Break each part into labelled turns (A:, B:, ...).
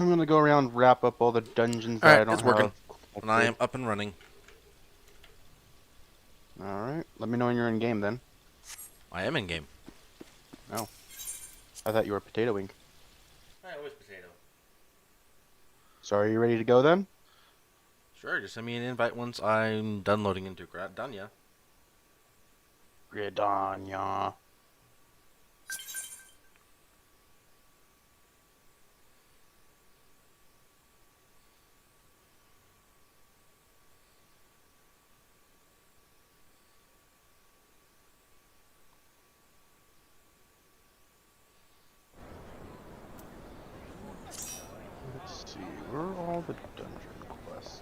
A: I'm gonna go around wrap up all the dungeons that I
B: Alright,
A: don't
B: it's working.
A: have.
B: And I am up and running.
A: Alright, let me know when you're in game then.
B: I am in game.
A: Oh. I thought you were potatoing.
B: I always potato.
A: So are you ready to go then?
B: Sure, just send me an invite once I'm done loading into done, yeah.
A: Redanya. Let's see, where are all the dungeon quests?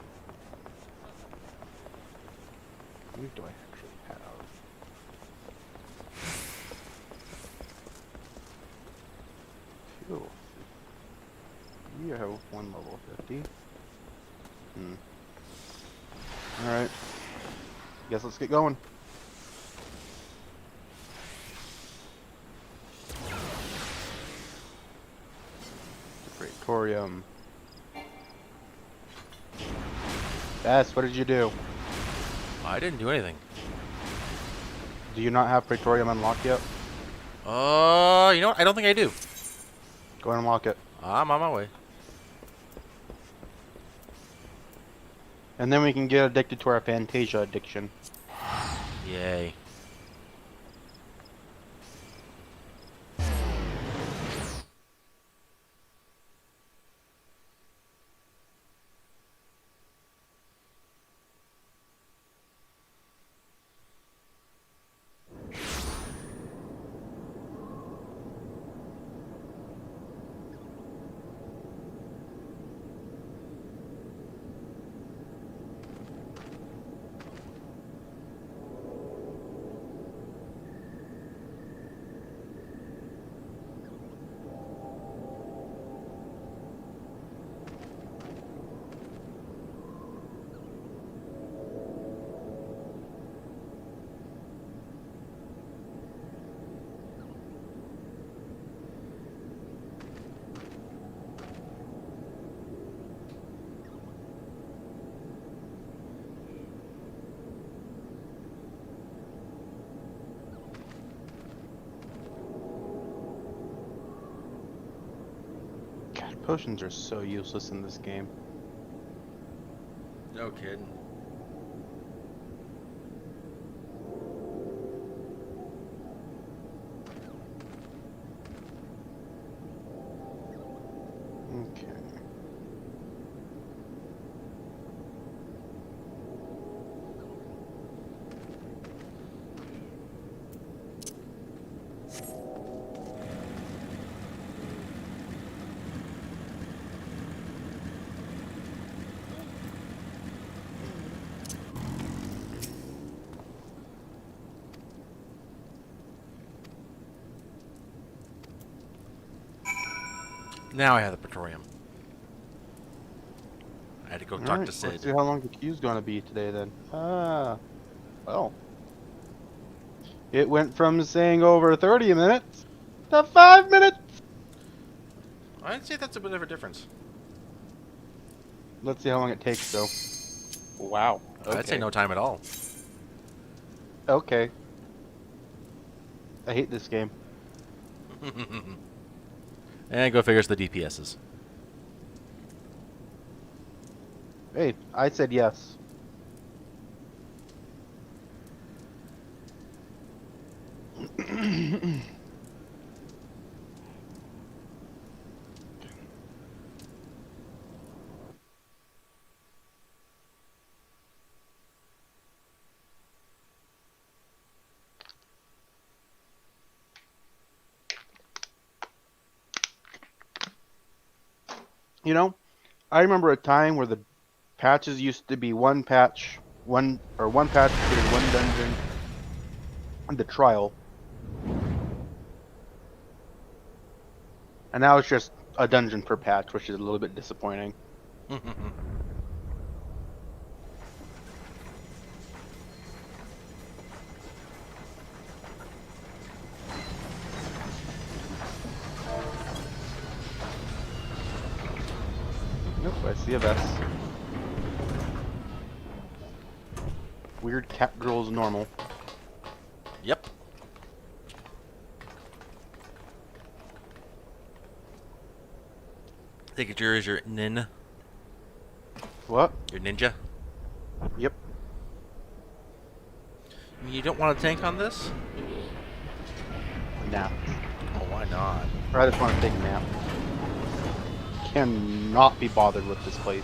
A: How many do I actually have? Two. You have one level 50. Alright. Guess let's get going. Praetorium. Bess, what did you do?
B: I didn't do anything.
A: Do you not have Praetorium unlocked yet?
B: You know what? I don't think I do.
A: Go and unlock it.
B: I'm on my way.
A: And then we can get addicted to our Fantasia addiction.
B: Yay.
A: God, potions are so useless in this game.
B: No kidding.
A: Okay.
B: Now I have the Praetorium. I had to go talk to Sid.
A: Let's see how long the queue's gonna be today then. Well. It went from saying over 30 minutes to 5 minutes!
B: I'd say that's a bit of a difference.
A: Let's see how long it takes though. Wow. Okay.
B: I'd say no time at all.
A: Okay. I hate this game.
B: And go figures the DPSs.
A: Hey, I said yes. You know, I remember a time where the patches used to be one patch, one patch in one dungeon, and the trial. And now it's just a dungeon per patch, which is a little bit disappointing. see a Vess. Weird cat girl's normal.
B: Yep. Take it yours, your nin.
A: What?
B: Your ninja.
A: Yep.
B: I mean, you don't want a tank on this?
A: Nah.
B: Oh, why not?
A: Or I just want to take a nap. Cannot be bothered with this place.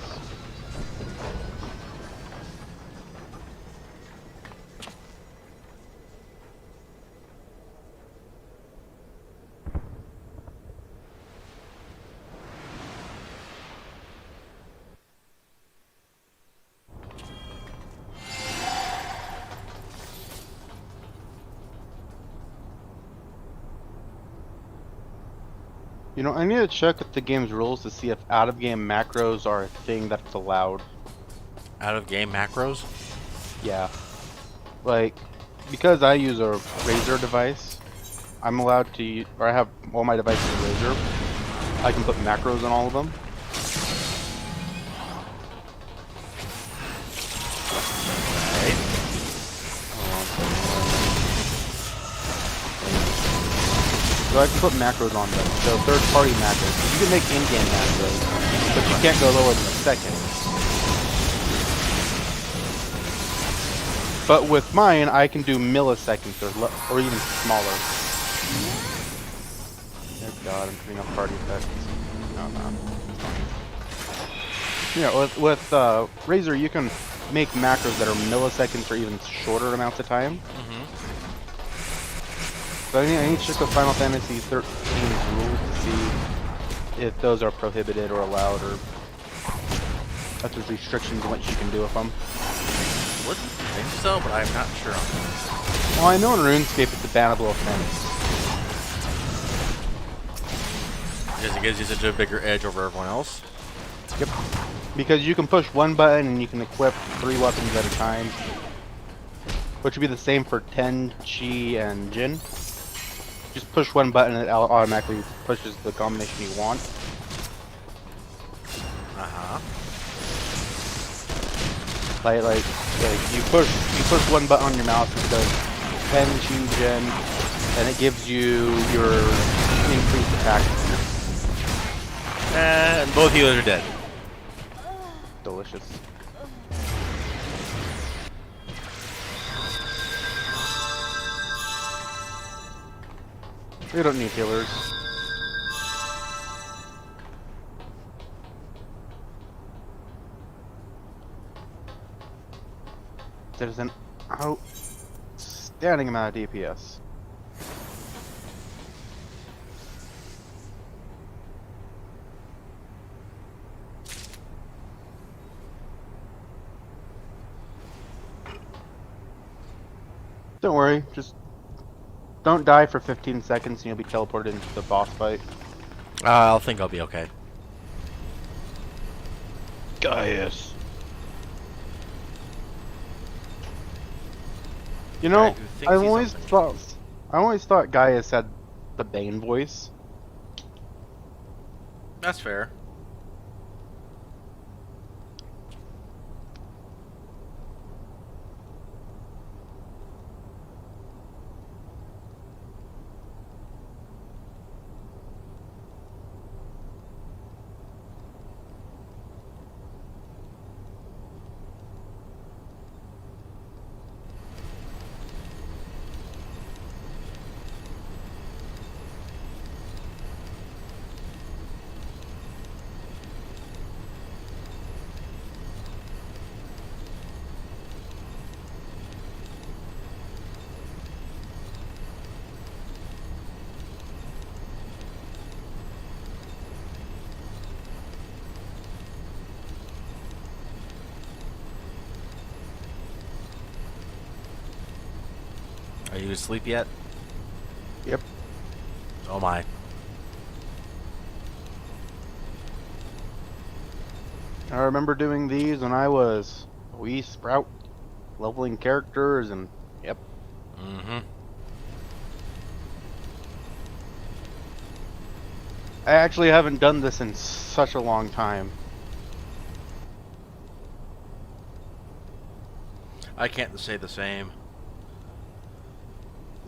A: You know, I need to check the game's rules to see if out-of-game macros are a thing that's allowed.
B: Out of game macros?
A: Yeah. Like, because I use a Razer device, I'm allowed to use, or I have all my devices in Razer, I can put macros on all of them. So I can put macros on them. So third-party macros. You can make in-game macros, but you can't go lower than a second. But with mine, I can do milliseconds or even smaller. Oh god, I'm putting up party effects. No, no. Yeah, with Razer, you can make macros that are milliseconds or even shorter amounts of time. So I need to check the Final Fantasy 13's rules to see if those are prohibited or allowed, or if there's restrictions on what you can do with them.
B: Wouldn't think so, but I'm not sure on that.
A: Well, I know in RuneScape it's a bannable offense.
B: Because it gives you such a bigger edge over everyone else?
A: Yep. Because you can push one button and you can equip 3 weapons at a time. Which would be the same for Ten, Chi, and Jin. Just push one button and it automatically pushes the combination you want. Like you push one button on your mouse and it does 10, Chi, Jin, and it gives you your increased attack.
B: And both healers are dead.
A: Delicious. We don't need healers. There's an outstanding amount of DPS. Don't worry, just don't die for 15 seconds and you'll be teleported into the boss fight.
B: I'll think I'll be okay.
A: Gaius. You know, I always thought Gaius had the Bane voice.
B: That's fair. Are you asleep yet?
A: Yep.
B: Oh my.
A: I remember doing these when I was a wee sprout, leveling characters, and yep.
B: Mm-hmm.
A: I actually haven't done this in such a long time.
B: I can't say the same.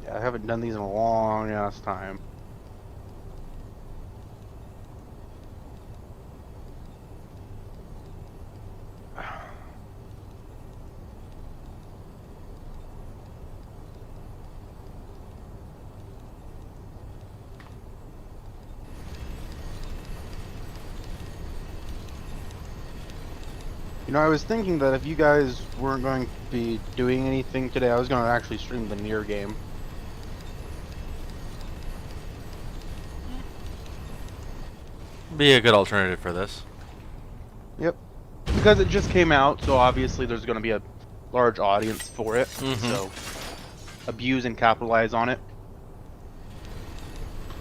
A: Yeah, I haven't done these in a long ass time. You know, I was thinking that if you guys weren't going to be doing anything today, I was going to actually stream the Nier game.
B: Be a good alternative for this.
A: Yep. Because it just came out, so obviously there's going to be a large audience for it. So, abuse and capitalize on it.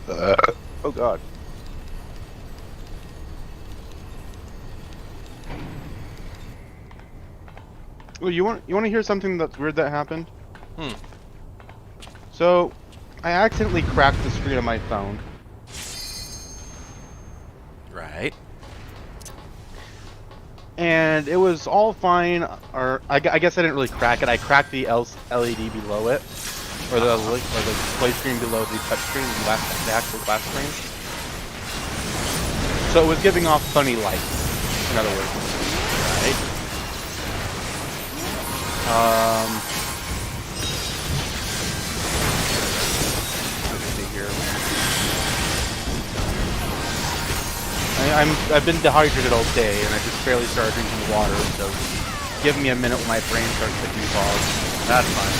A: Oh god. Well, you want to hear something that's weird that happened? So, I accidentally cracked the screen of my phone.
B: Right.
A: And it was all fine, or I guess I didn't really crack it. I cracked the LED below it, or the display screen below the touch screen, the actual glass screen. So it was giving off funny light, in other words.
B: Right.
A: Let's see here. I've been dehydrated all day, and I just barely started drinking water. So give me a minute when my brain starts to defog.
B: That's fine.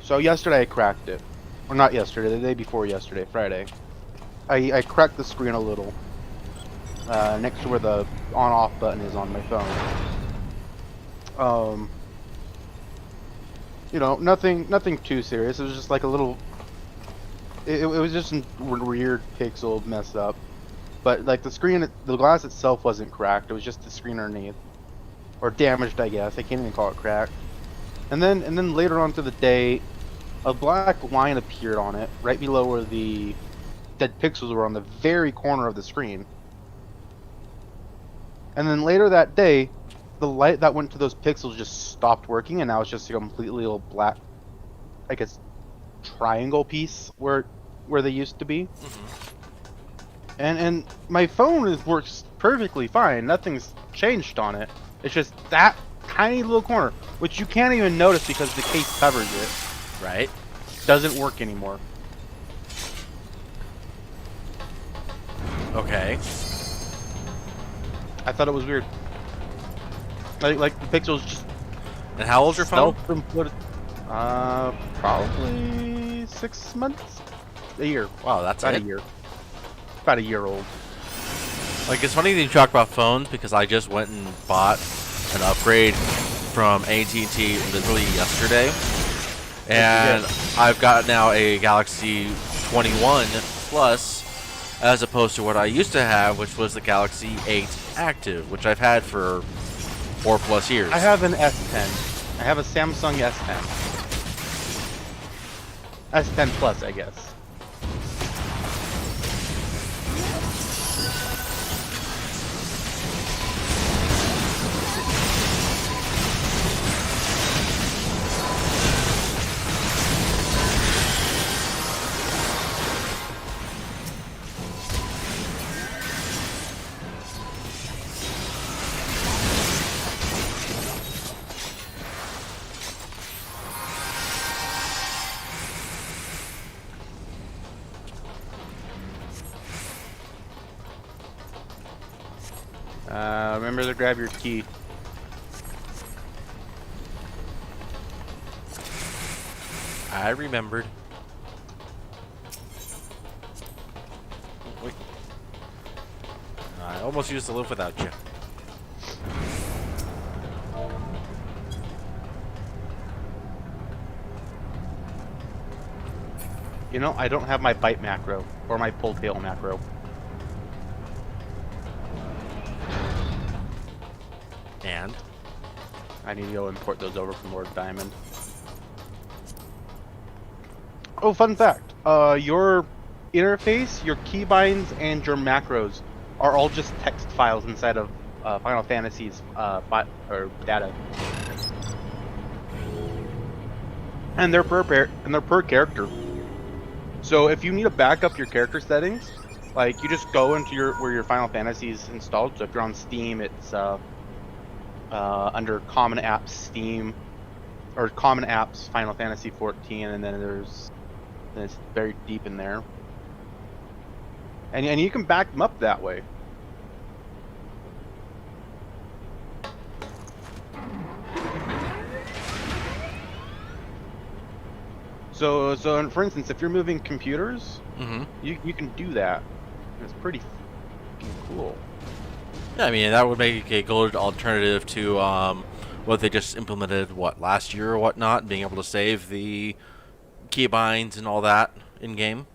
A: So yesterday I cracked it, or not yesterday, the day before yesterday, Friday. I cracked the screen a little, next to where the on-off button is on my phone. You know, nothing too serious. It was just like a little. It was just a weird pixel messed up, but like the glass itself wasn't cracked. It was just the screen underneath, or damaged, I guess. I can't even call it cracked. And then later on through the day, a black line appeared on it, right below where the dead pixels were on the very corner of the screen. And then later that day, the light that went to those pixels just stopped working, and now it's just a completely little black, I guess, triangle piece where they used to be. And my phone works perfectly fine. Nothing's changed on it. It's just that tiny little corner, which you can't even notice because the case covers it.
B: Right.
A: Doesn't work anymore.
B: Okay.
A: I thought it was weird. Like the pixels just.
B: And how old's your phone?
A: Self-imploded. Probably 6 months, a year.
B: Wow, that's
A: About
B: it?
A: a year. About a year old.
B: Like, it's funny that you talk about phones because I just went and bought an upgrade from AT&T literally yesterday. And I've got now a Galaxy 21 Plus as opposed to what I used to have, which was the Galaxy 8 Active, which I've had for 4+ years.
A: I have an S10. I have a Samsung S10. S10 Plus, I guess. Remember to grab your key.
B: I remembered. Wait. I almost used to live without you.
A: You know, I don't have my bite macro or my pull tail macro.
B: And?
A: I need to go import those over from Lord Diamond. Oh, fun fact. Your interface, your keybinds, and your macros are all just text files inside of Final Fantasy's data, and they're per character. So if you need to back up your character settings, like you just go into where your Final Fantasy is installed. So if you're on Steam, it's under Common Apps Steam, or Common Apps Final Fantasy 14, and then it's buried deep in there. And you can back them up that way. So for instance, if you're moving computers, you can do that. It's pretty cool.
B: Yeah, I mean that would make a good alternative to what they just implemented last year or whatnot, being able to save the keybinds and all that in game.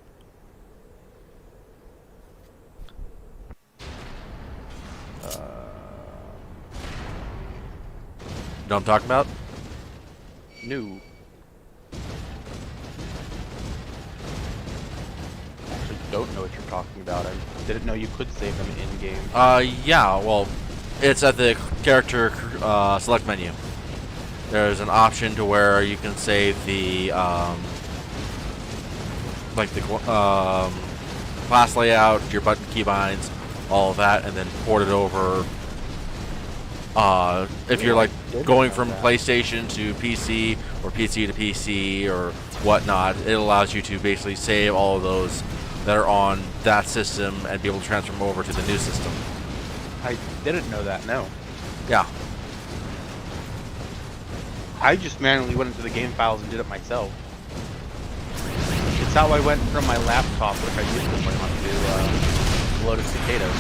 B: You know what I'm talking about?
A: No. Actually, don't know what you're talking about. I didn't know you could save them in game.
B: Yeah. Well, it's at the character select menu. There's an option to where you can save the class layout, your button keybinds, all of that, and then port it over. If you're like going from PlayStation to PC or PC to PC or whatnot, it allows you to basically save all of those that are on that system and be able to transfer them over to the new system.
A: I didn't know that, no.
B: Yeah.
A: I just manually went into the game files and did it myself. It's how I went from my laptop, which I used to play on, to Loaded Potatoes.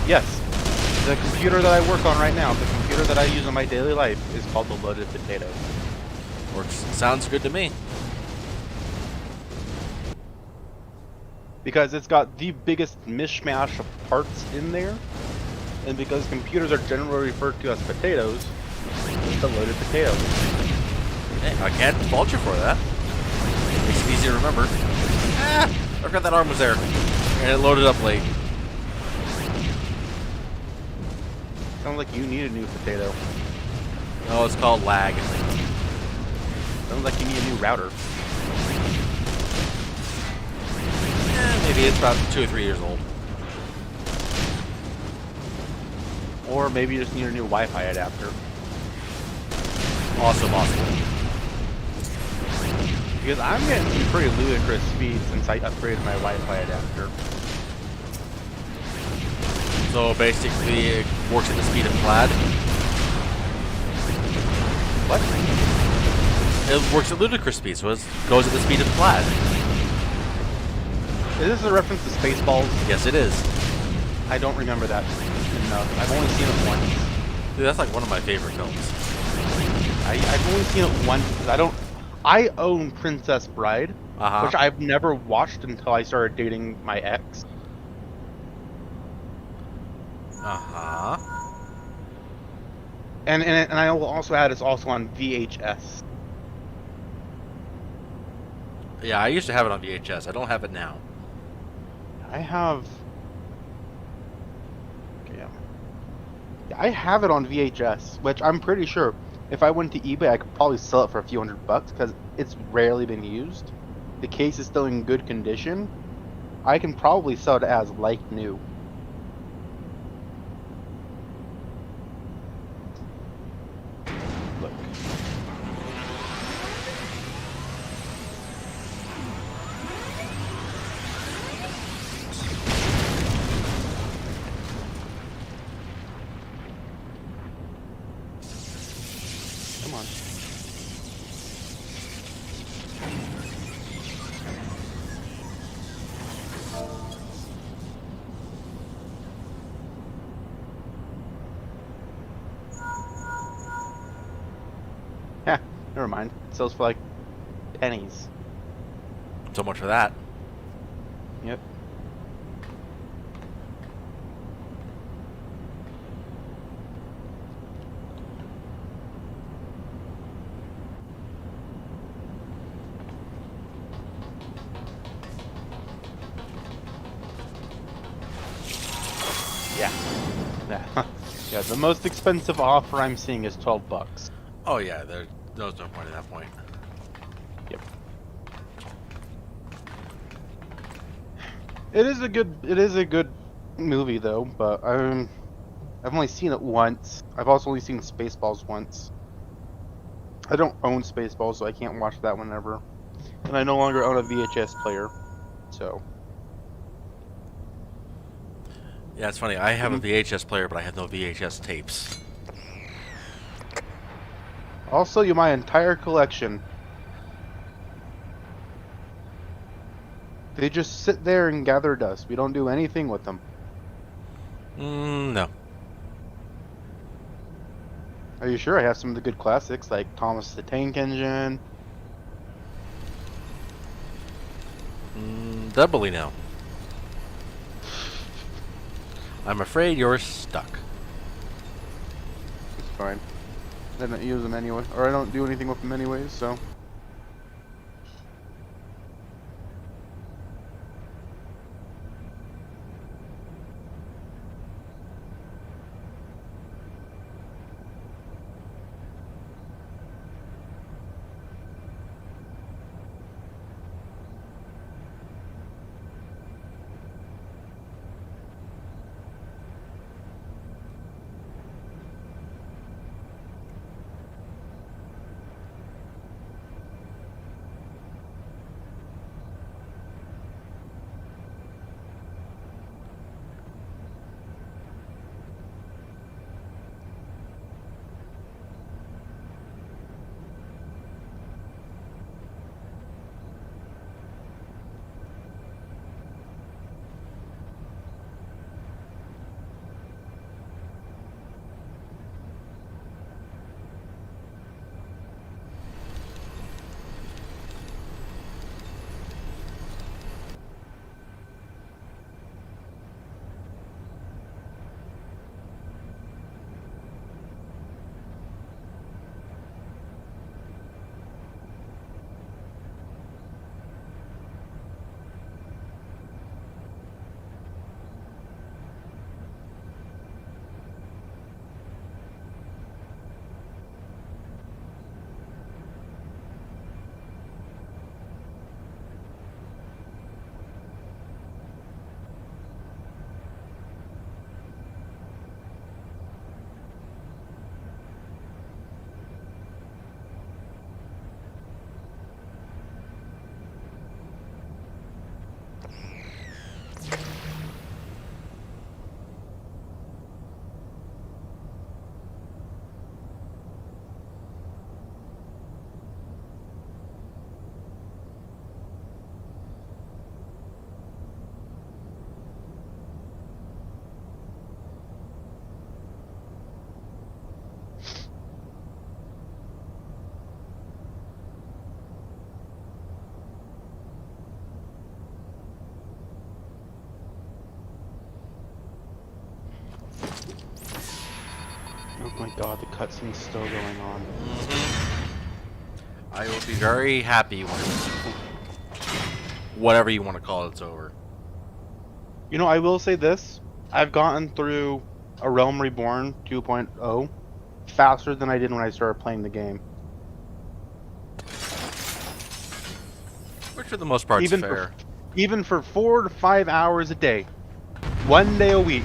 A: Yes. The computer that I work on right now, the computer that I use in my daily life, is called the Loaded Potato.
B: Works. Sounds good to me.
A: Because it's got the biggest mishmash of parts in there, and because computers are generally referred to as potatoes, it's the Loaded Potato.
B: Hey, I can't fault you for that. Makes it easy to remember. I forgot that arm was there, and it loaded up late.
A: Sounds like you need a new potato.
B: No, it's called lag.
A: Sounds like you need a new router.
B: Maybe it's about 2 or 3 years old.
A: Or maybe you just need a new Wi-Fi adapter.
B: Also possible.
A: Because I'm getting some pretty ludicrous speeds since I upgraded my Wi-Fi adapter.
B: So basically, it works at the speed of plaid.
A: What?
B: It works at ludicrous speed, so it goes at the speed of plaid.
A: Is this a reference to Spaceballs?
B: Yes, it is.
A: I don't remember that enough. I've only seen it once.
B: Dude, that's like one of my favorite films.
A: I've only seen it once because I own Princess Bride, which I've never watched until I started dating my ex. And I will also add it's also on VHS.
B: Yeah, I used to have it on VHS. I don't have it now.
A: I have. Okay, yeah, I have it on VHS, which I'm pretty sure if I went to eBay, I could probably sell it for a few $100 because it's rarely been used. The case is still in good condition. I can probably sell it as like new. Look. Come on. Heh, never mind. It sells for like pennies.
B: So much for that.
A: Yep.
B: Yeah.
A: Yeah. Yeah, the most expensive offer I'm seeing is $12.
B: Oh yeah, there's no point at that point.
A: Yep. It is a good movie though, but I've only seen it once. I've also only seen Spaceballs once. I don't own Spaceballs, so I can't watch that one ever. And I no longer own a VHS player, so.
B: Yeah, it's funny. I have a VHS player, but I have no VHS tapes.
A: I'll sell you my entire collection. They just sit there and gather dust. We don't do anything with them.
B: No.
A: Are you sure? I have some of the good classics like Thomas the Tank Engine.
B: Doubly no. I'm afraid you're stuck.
A: It's fine. I don't use them anyway, or I don't do anything with them anyways, so. Oh my god, the cutscene's still going on.
B: I will be very happy when whatever you want to call it's over.
A: You know, I will say this. I've gotten through A Realm Reborn 2.0 faster than I did when I started playing the game.
B: Which for the most part is fair.
A: Even for 4 to 5 hours a day, 1 day a week,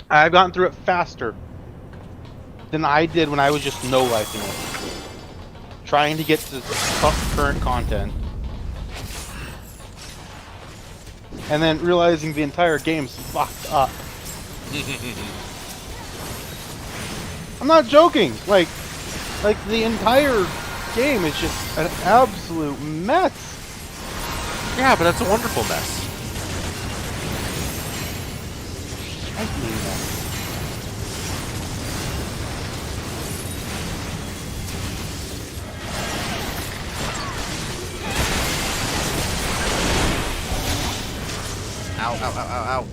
A: I've gotten through it faster than I did when I was just no-lifing it. Trying to get to current content. And then realizing the entire game's fucked up. I'm not joking. Like the entire game is just an absolute mess.
B: Yeah, but that's a wonderful mess.
A: I mean that.
B: Ow, ow, ow, ow, ow.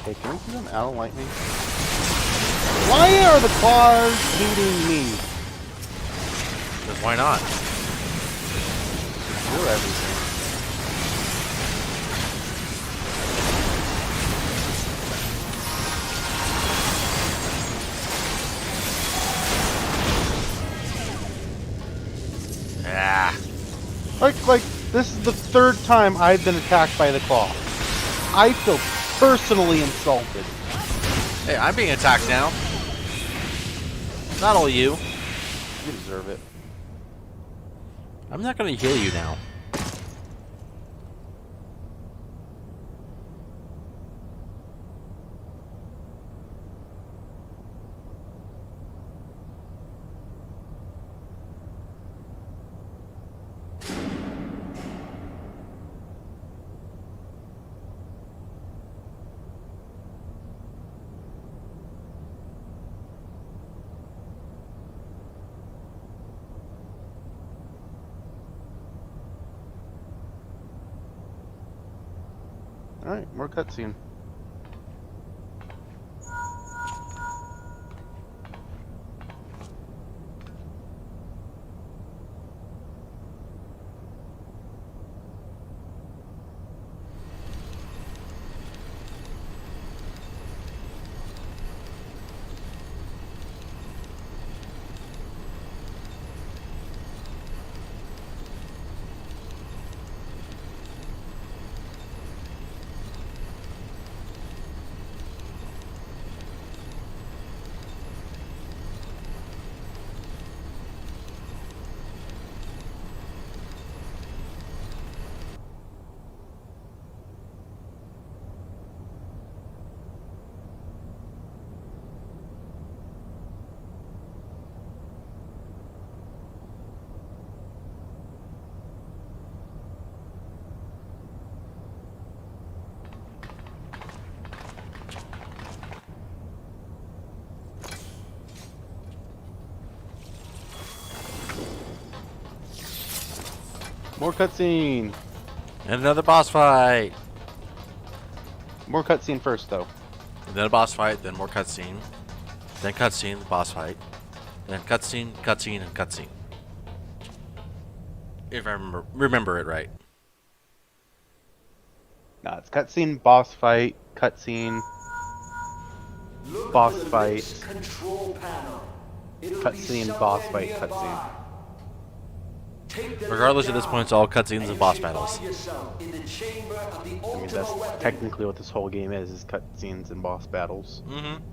A: Hey, can we see them? I don't like me. Why are the claws beating me?
B: Because why not?
A: You're everything. Like, this is the third time I've been attacked by the claw. I feel personally insulted.
B: Hey, I'm being attacked now. Not all you.
A: You deserve it.
B: I'm not gonna heal you now.
A: Alright, more cutscene. More cutscene.
B: And another boss fight.
A: More cutscene first, though.
B: And then a boss fight, then more cutscene. Then cutscene, boss fight. Then cutscene, cutscene, and cutscene. If I remember it right.
A: No, it's cutscene, boss fight, cutscene, boss fight, cutscene, boss fight, cutscene.
B: Regardless, at this point, it's all cutscenes and boss battles.
A: I mean, that's technically what this whole game is cutscenes and boss battles.
B: Mm-hmm.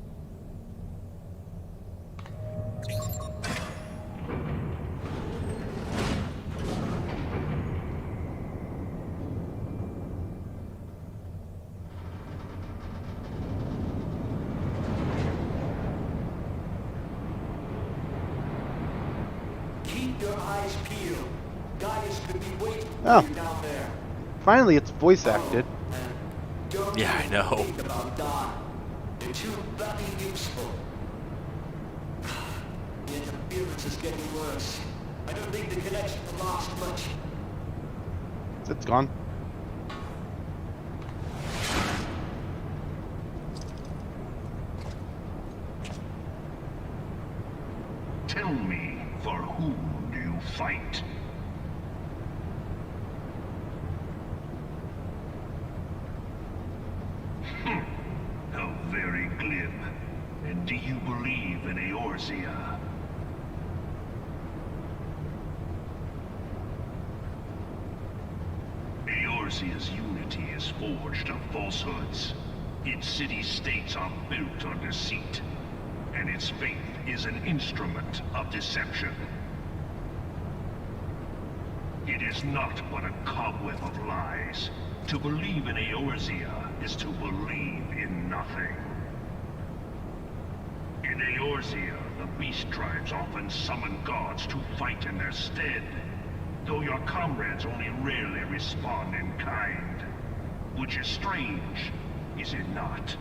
C: Keep your eyes peeled. Gaius could be waiting
A: Oh.
C: for you down there.
A: Finally, it's voice acted.
C: Don't
B: Yeah, I know.
C: think about Don. They're too bloody useful. The interference is getting worse. I don't think the connection will last much.
A: It's gone.
D: Tell me, for whom do you fight? How very glib. And do you believe in Eorzea? Eorzea's unity is forged of falsehoods. Its city-states are built on deceit. And its faith is an instrument of deception. It is not but a cobweb of lies. To believe in Eorzea is to believe in nothing. In Eorzea, the beast tribes often summon gods to fight in their stead, though your comrades only rarely respond in kind. Which is strange, is it not?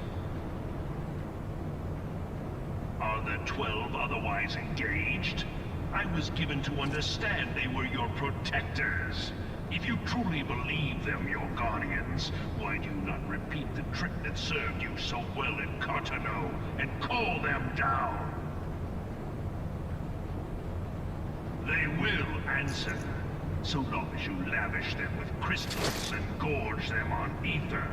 D: Are the 12 otherwise engaged? I was given to understand they were your protectors. If you truly believe them your guardians, why do you not repeat the trick that served you so well in Cartano and call them down? They will answer, so long as you lavish them with crystals and gorge them on ether.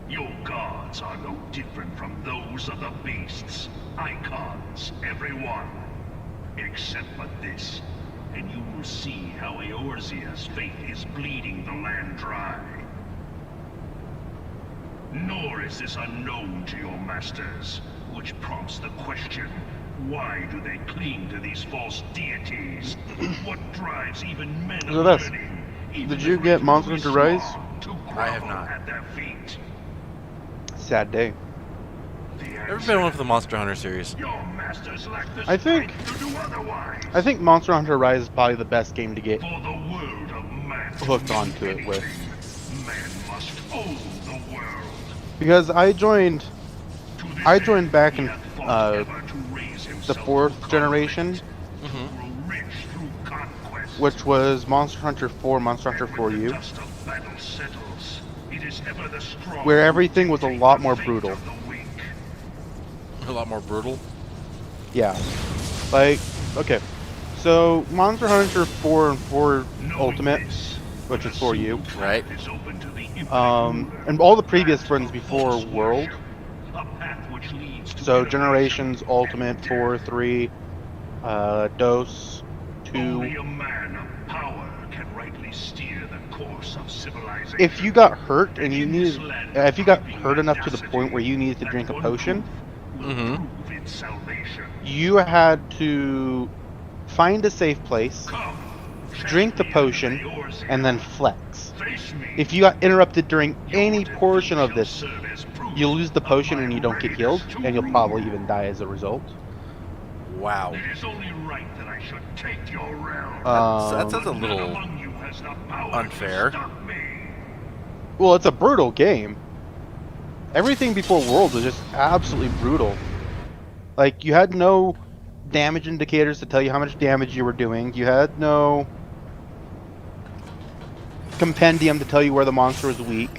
D: Your gods are no different from those of the beasts. Icons, every one. Except for this. and you will see how Eorzea's fate is bleeding the land dry. Nor is this unknown to your masters, which prompts the question, why do they cling to these false deities? What drives even men
A: So
D: of
A: that's-
D: learning, even
A: did
D: the
A: you get
D: great
A: Monster
D: Louis
A: Hunter Rise?
D: Swan, to
B: I have
D: grovel
B: not.
D: at their feet?
A: Sad day.
D: The
B: Never
D: answer,
B: been one for the Monster Hunter series.
D: your masters lack the
A: I think-
D: strength to do otherwise.
A: I think Monster Hunter Rise is probably the best game to get
D: For the world of man to
A: hooked
D: mean
A: onto it with.
D: anything, man must own the world.
A: because I joined
D: To this
A: I joined
D: end,
A: back
D: he
A: in
D: hath fought
A: uh,
D: ever to raise
A: the
D: himself
A: 4th
D: through
A: generation,
D: conflict, to grow rich through conquest.
A: which was Monster Hunter 4, Monster Hunter
D: And when the
A: 4U,
D: dust of battle settles, it is ever the strong
A: where
D: who
A: everything was a
D: dictate
A: lot
D: the
A: more
D: fate
A: brutal.
D: of the weak.
B: A lot more brutal.
A: Yeah. Like, okay. So, Monster Hunter 4 and 4
D: Knowing
A: Ultimate,
D: this,
A: which
D: but
A: is
D: a
A: 4U,
D: single
B: Right.
D: path is open to the infinite ruler,
A: and all the previous
D: path
A: ones
D: of
A: before
D: false
A: World.
D: worship, a path which leads to
A: So,
D: innovation
A: Generations,
D: and
A: Ultimate,
D: death.
A: 4, 3, DOS, 2.
D: Only a man of power can rightly steer the course of civilization.
A: If you got hurt and you
D: in this
A: needed,
D: land
A: if you got
D: creeping
A: hurt enough to the point where you needed to
D: that
A: drink a
D: one
A: potion,
D: truth will
B: Mhm.
D: prove its salvation.
A: you had to find a safe place,
D: Come,
A: drink the
D: champion
A: potion,
D: of Eorzeea.
A: and then flex.
D: Face me.
A: If you got interrupted during
D: Your
A: any
D: defeat
A: portion of
D: shall
A: this,
D: serve as proof
A: you lose the
D: of
A: potion
D: my
A: and you don't get
D: readiness
A: healed,
D: to
A: and you'll
D: rule.
A: probably even die as a result.
B: Wow.
D: It is only right that I should take your realm.
B: That sounds a
D: But none
B: little
D: among you has the power
B: unfair.
D: to stop me.
A: Well, it's a brutal game. Everything before World was just absolutely brutal. Like, you had no damage indicators to tell you how much damage you were doing. You had no compendium to tell you where the monster was weak.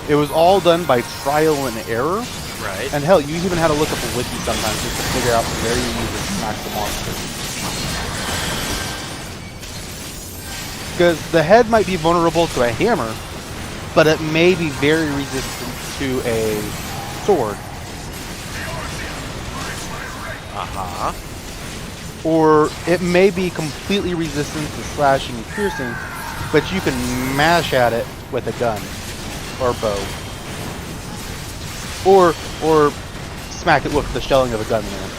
A: It was all done by trial and error.
B: Right.
A: And hell, you even had to look up a wiki sometimes just to figure out where you need to smack the monster. Because the head might be vulnerable to a hammer, but it may be very resistant to a sword.
B: Uh-huh.
A: Or it may be completely resistant to slashing and piercing, but you can mash at it with a gun or bow. Or smack it with the shelling of a gun lance.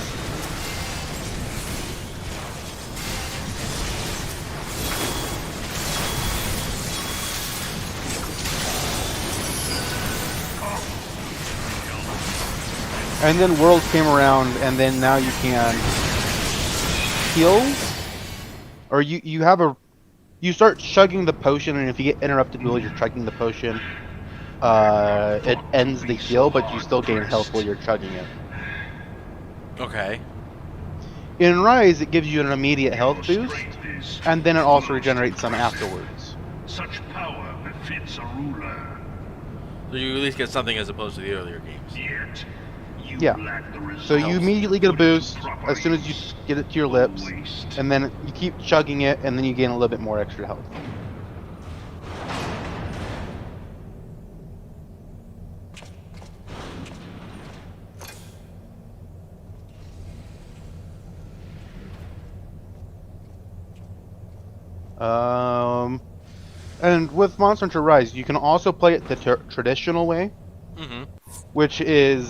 A: And then Worlds came around, and then now you can heal, or you have a, you start chugging the potion, and if you get interrupted while you're chugging the potion, it ends the heal, but you still gain health while you're chugging it.
B: Okay.
A: In Rise, it gives you an immediate health
D: Your
A: boost,
D: strength is
A: and then it also
D: most
A: regenerates some
D: impressive.
A: afterwards.
D: Such power befits a ruler.
B: So you at least get something as opposed to the earlier games.
D: Yet, you
A: Yeah.
D: lack the results
A: So you immediately get a
D: put into
A: boost
D: proper
A: as soon as you
D: use.
A: get it to your lips,
D: Waste.
A: and then you keep chugging it, and then you gain a little bit more extra health. And with Monster Hunter Rise, you can also play it the traditional way,
B: Mm-hmm.
A: which is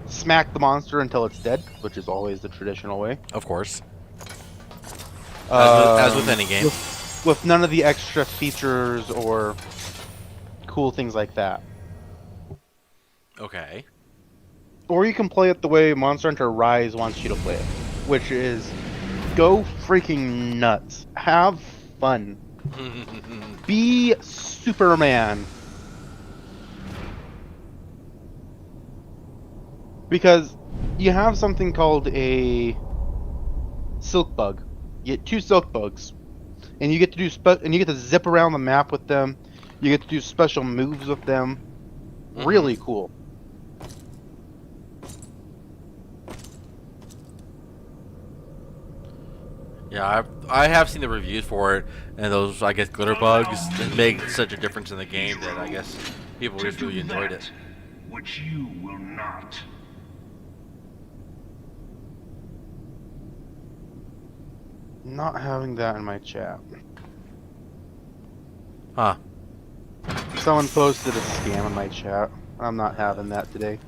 A: smack the monster until it's dead, which is always the traditional way.
B: Of course. As with any game.
A: With none of the extra features or cool things like that.
B: Okay.
A: Or you can play it the way Monster Hunter Rise wants you to play it, which is go freaking nuts. Have fun. Be Superman. Because you have something called a silk bug. You get 2 silk bugs, and you get to do and you get to zip around the map with them. You get to do special moves with them. Really cool.
B: Yeah, I have seen the reviews for it, and those, I guess, glitter bugs make such a difference in the game that I guess people
D: To
B: just really
D: do
B: enjoyed
D: that
B: it.
D: which you will not.
A: not having that in my chat.
B: Huh.
A: Someone posted a scam in my chat. I'm not having that today.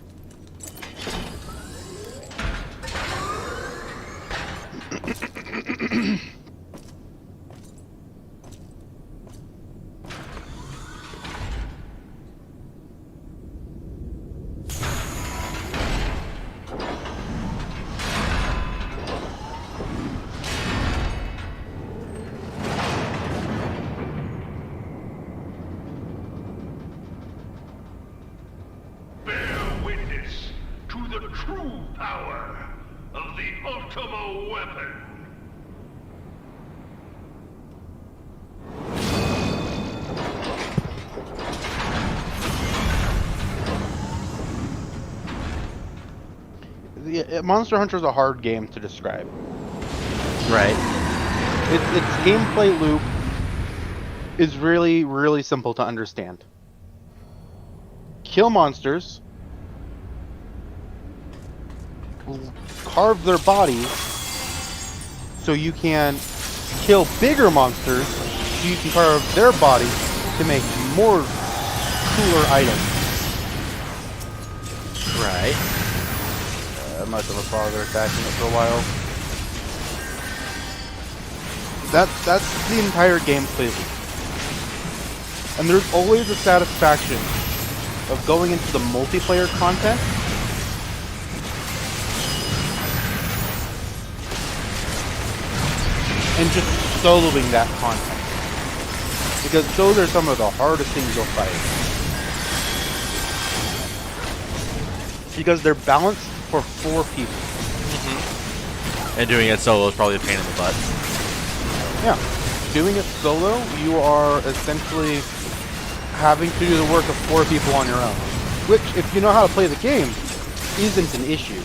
D: Bear witness to the true power of the Ultima weapon.
A: Monster Hunter is a hard game to describe.
B: Right.
A: Its gameplay loop is really, really simple to understand. Kill monsters, carve their bodies, so you can kill bigger monsters, so you can carve their bodies to make more cooler items.
B: Right.
A: Much of a father attacking it for a while. That's the entire gameplay loop. And there's always a satisfaction of going into the multiplayer content and just soloing that content. Because those are some of the hardest things you'll fight. Because they're balanced for 4 people.
B: And doing it solo is probably a pain in the butt.
A: Yeah. Doing it solo, you are essentially having to do the work of 4 people on your own. Which, if you know how to play the game, isn't an issue.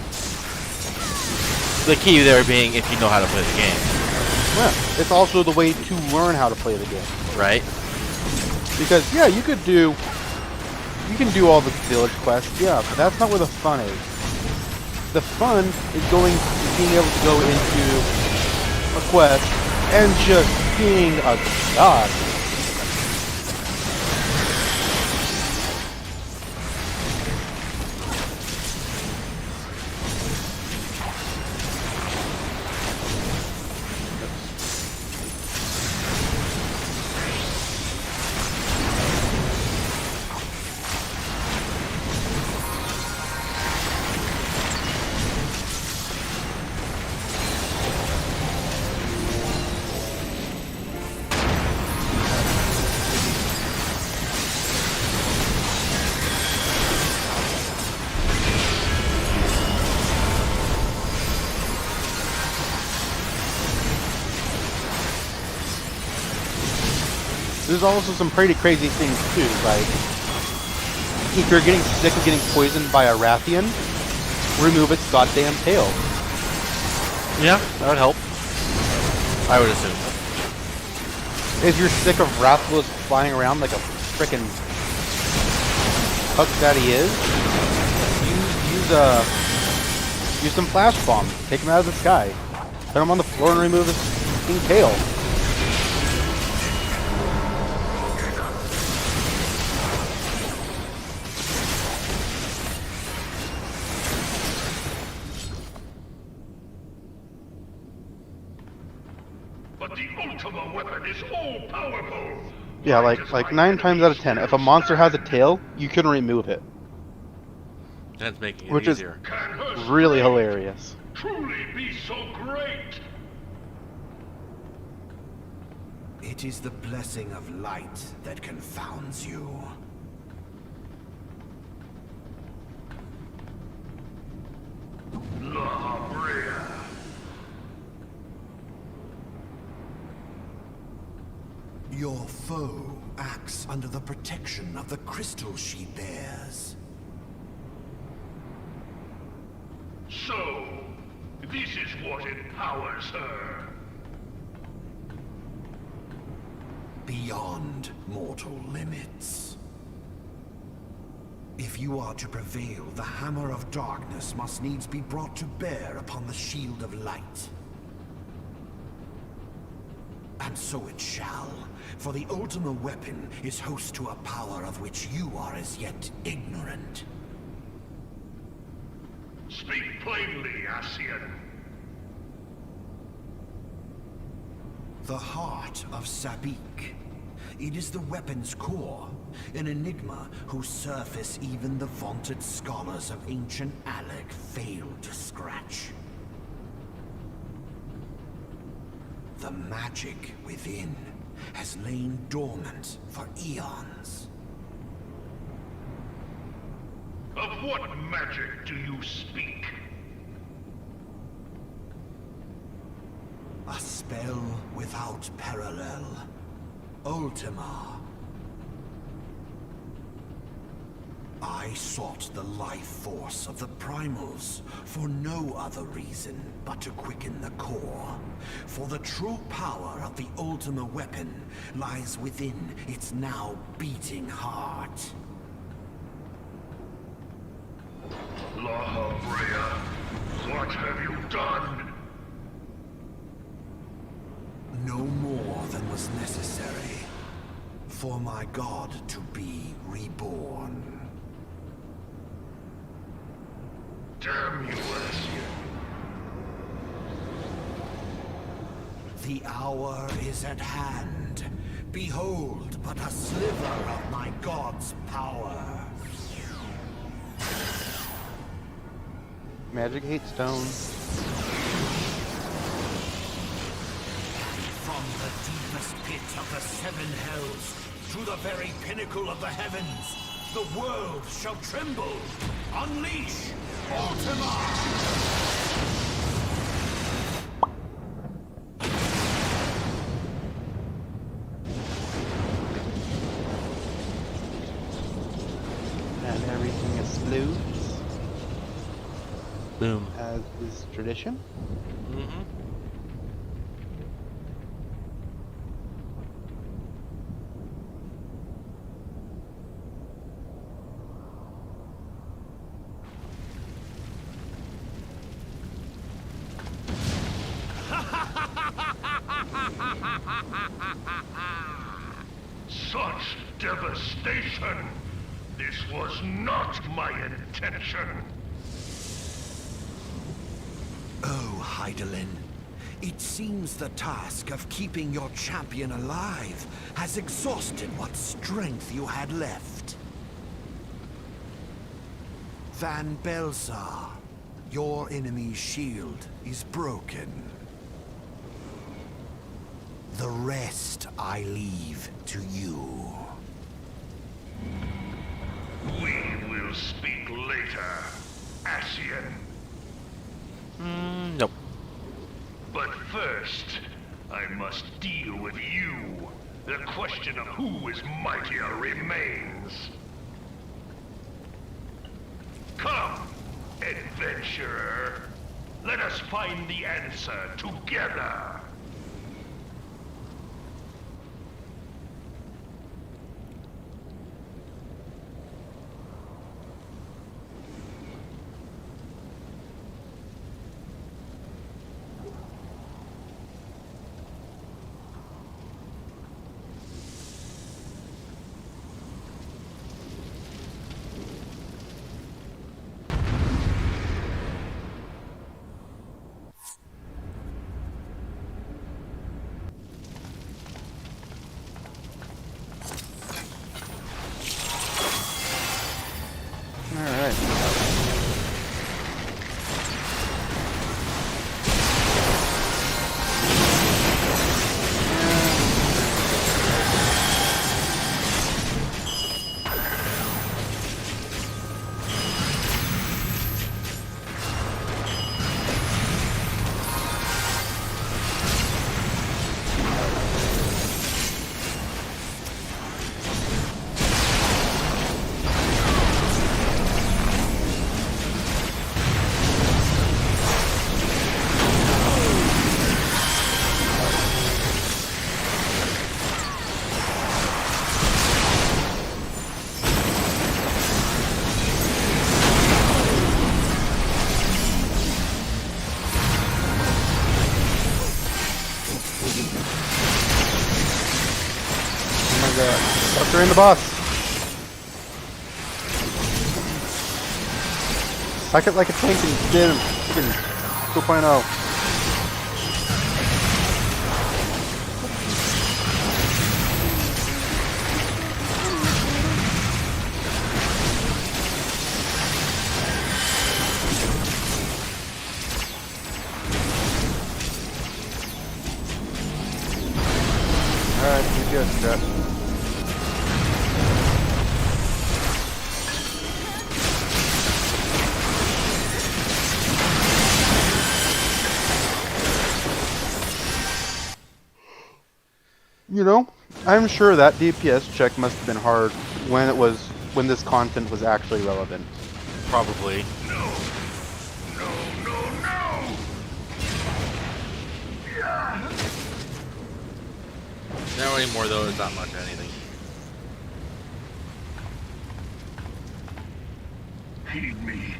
B: The key there being if you know how to play the game.
A: Yeah. It's also the way to learn how to play the game.
B: Right?
A: Because, yeah, you can do all the village quests, yeah, but that's not where the fun is. The fun is being able to go into a quest and just being a god. There's also some pretty crazy things too, like if you're getting sick of getting poisoned by a Rathian, remove its goddamn tail.
B: Yeah, that would help. I would assume.
A: If you're sick of Rathalos flying around like a frickin' huck that he is, use some flash bombs. Take him out of the sky. Put him on the floor and remove his fucking tail.
D: But the Ultima weapon is all-powerful.
A: Yeah, like 9 times out of 10, if a monster has a tail, you can remove it.
B: That's making it
A: Which is
B: easier.
D: Can her
A: really
D: strength
A: hilarious.
D: truly be so great?
E: It is the blessing of light that confounds you.
D: La Brea.
E: Your foe acts under the protection of the crystal she bears.
D: So, this is what empowers her.
E: Beyond mortal limits. If you are to prevail, the hammer of darkness must needs be brought to bear upon the shield of light. And so it shall, for the Ultima weapon is host to a power of which you are as yet ignorant.
D: Speak plainly, Ascian.
E: The heart of Sabik. It is the weapon's core, an enigma whose surface even the vaunted scholars of ancient Alec failed to scratch. The magic within has lain dormant for eons.
D: Of what magic do you speak?
E: A spell without parallel. Ultima. I sought the life force of the primals for no other reason but to quicken the core. For the true power of the Ultima weapon lies within its now beating heart.
D: Law of Rhea, what have you done?
E: No more than was necessary for my god to be reborn.
D: Damn you, Ascian.
E: The hour is at hand. Behold but a sliver of my god's power.
A: Magic hate stone.
E: From the deepest pit of the seven hells to the very pinnacle of the heavens, the world shall tremble. Unleash Ultima!
A: And everything explodes,
B: Boom.
A: as is tradition.
B: Mm-hmm.
D: Such devastation! This was not my intention!
E: Oh, Heidelin. It seems the task of keeping your champion alive has exhausted what strength you had left. Van Belsar, your enemy's shield is broken. The rest I leave to you.
D: We will speak later, Ascian.
B: Nope.
D: But first, I must deal with you. The question of who is mightier remains. Come, adventurer. Let us find the answer together.
A: Sucker in the boss. Suck it like a tank and get him. Freaking 2.0. Alright, you're good, Strut. You know, I'm sure that DPS check must have been hard when this content was actually relevant.
B: Probably.
D: No! No, no, no! Yeah.
B: Not anymore though, it's not much of anything.
D: Heed me.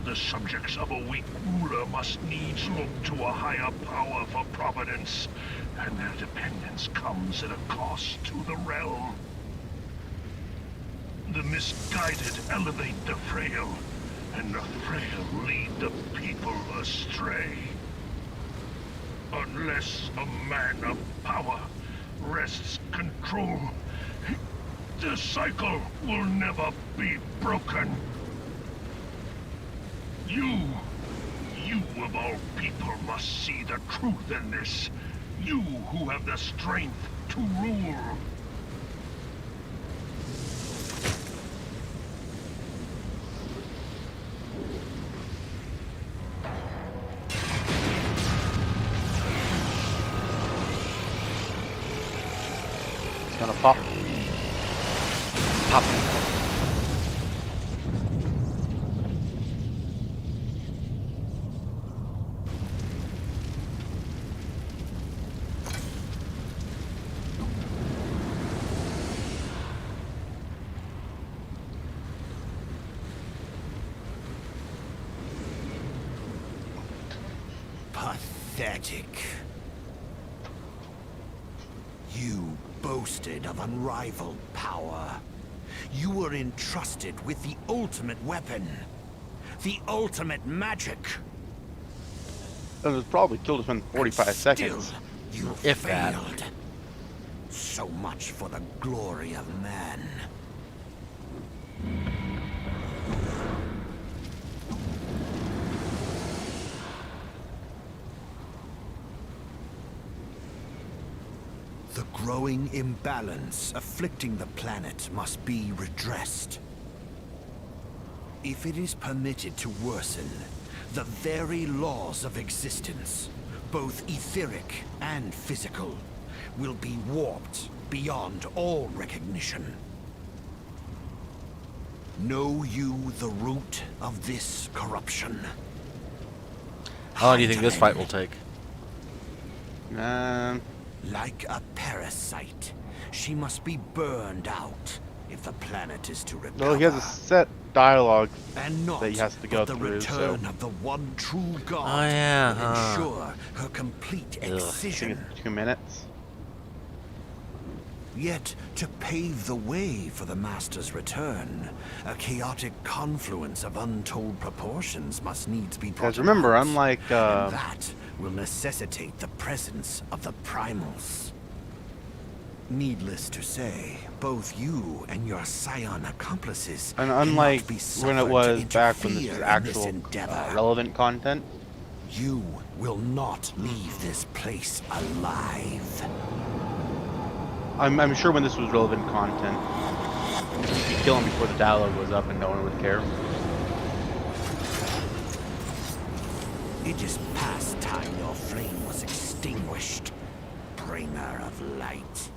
D: The subjects of a weak ruler must needs look to a higher power for providence, and their dependence comes at a cost to the realm. The misguided elevate the frail, and the frail lead the people astray. Unless a man of power wrests control, the cycle will never be broken. You of all people must see the truth in this. You who have the strength to rule.
A: It's gonna pop.
B: Pop.
E: Pathetic. You boasted of unrivaled power. You were entrusted with the ultimate weapon. The ultimate magic.
A: It was probably killed us in 45
E: And
A: seconds.
E: Still, you
B: If that.
E: failed. So much for the glory of man. The growing imbalance afflicting the planet must be redressed. If it is permitted to worsen, the very laws of existence, both etheric and physical, will be warped beyond all recognition. Know you the root of this corruption?
B: How long do you think this fight will take?
E: Like a parasite, she must be burned out if the planet is to recover.
A: Well, he has a set dialogue
E: And not
A: that he has to go
E: but the
A: through, so
E: return of the one true God
B: Oh, yeah,
E: will
B: huh.
E: ensure her complete
B: Ugh.
A: I think
E: excision.
A: it's 2 minutes.
E: Yet, to pave the way for the Master's return, a chaotic confluence of untold proportions must needs be brought
A: Because remember,
E: about.
A: unlike
E: And that will necessitate the presence of the primals. Needless to say, both you and your scion accomplices
A: and
E: cannot
A: unlike
E: be
A: when
E: suffered
A: it was
E: to
A: back when this was
E: interfere in this
A: actual
E: endeavor.
A: relevant content,
E: You will not leave this place alive.
A: I'm sure when this was relevant content, you could kill him before the dialogue was up and no one would care.
E: It is past time your flame was extinguished, bringer of light.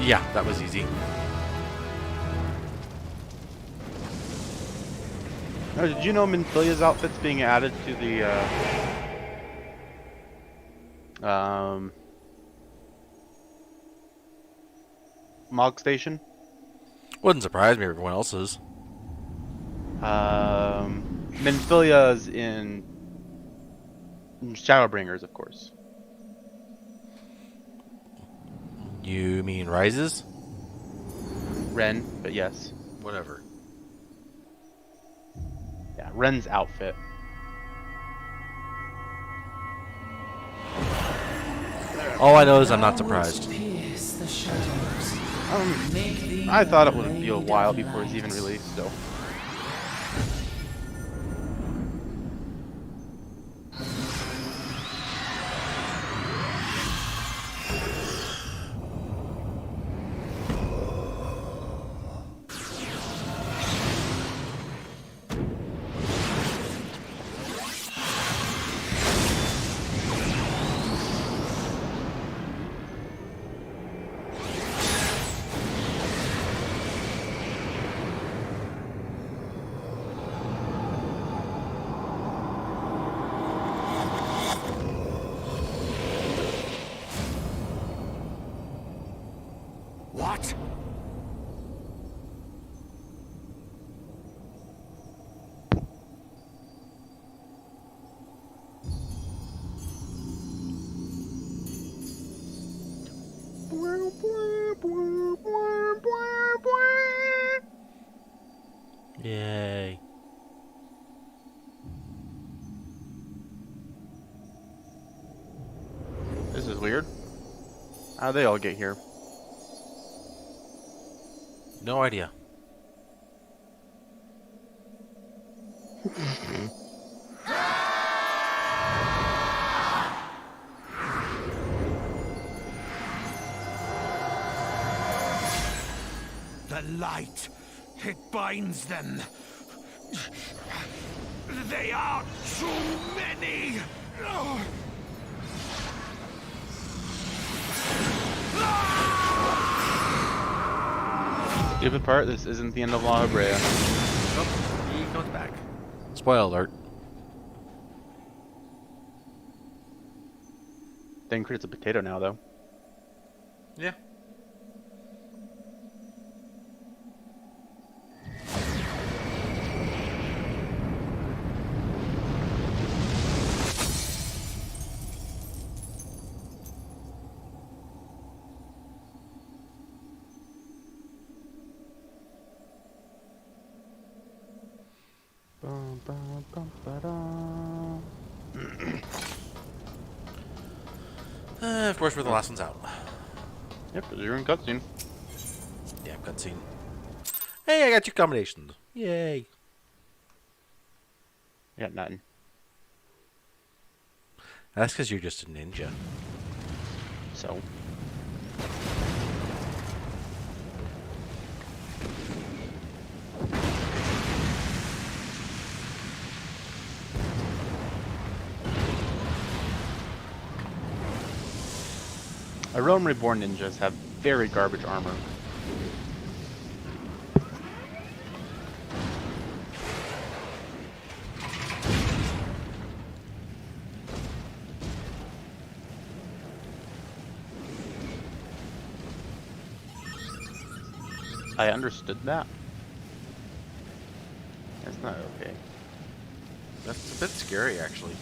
B: Yeah, that was easy.
A: Oh, did you know Minfilia's outfit's being added to the Mog Station?
B: Wouldn't surprise me if everyone else is.
A: Minfilia's in Shadowbringers, of course.
B: You mean Rises?
A: Ren, but yes.
B: Whatever.
A: Yeah, Ren's outfit.
B: All I know is I'm not surprised.
F: Pierce the shadows. Make the
A: I thought it would be a while before it was even released, so.
E: What?
B: Yay.
A: This is weird. How'd they all get here?
B: No idea.
E: The light, it binds them. They are too many.
A: Stupid part, this isn't the end of La Brea.
B: Oh, he comes back. Spoiler alert.
A: Then creates a potato now, though.
B: Yeah.
A: Bum, bum, bum, ba-dum.
B: Of course, we're the last ones out.
A: Yep, because you're in cutscene.
B: Damn cutscene. Hey, I got 2 combinations. Yay.
A: I got nothing.
B: That's because you're just a ninja.
A: So. Our Realm Reborn ninjas have very garbage armor. I understood that. That's not okay.
B: That's a bit scary, actually.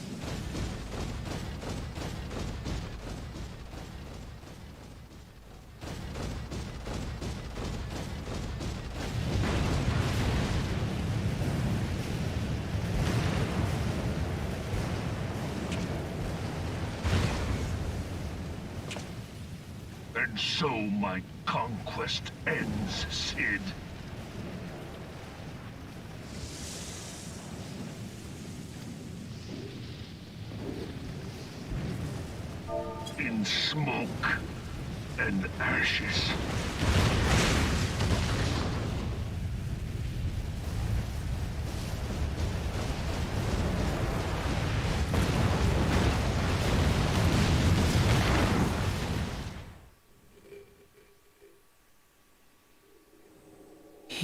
D: And so my conquest ends, Cid. In smoke and ashes.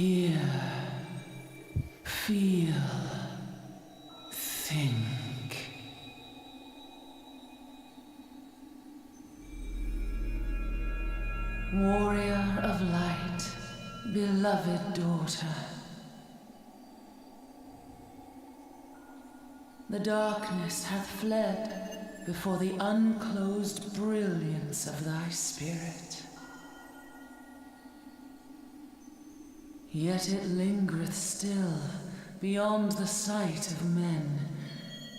F: Hear, feel, think. Warrior of light, beloved daughter. The darkness hath fled before the unclosed brilliance of thy spirit. Yet it lingereth still beyond the sight of men,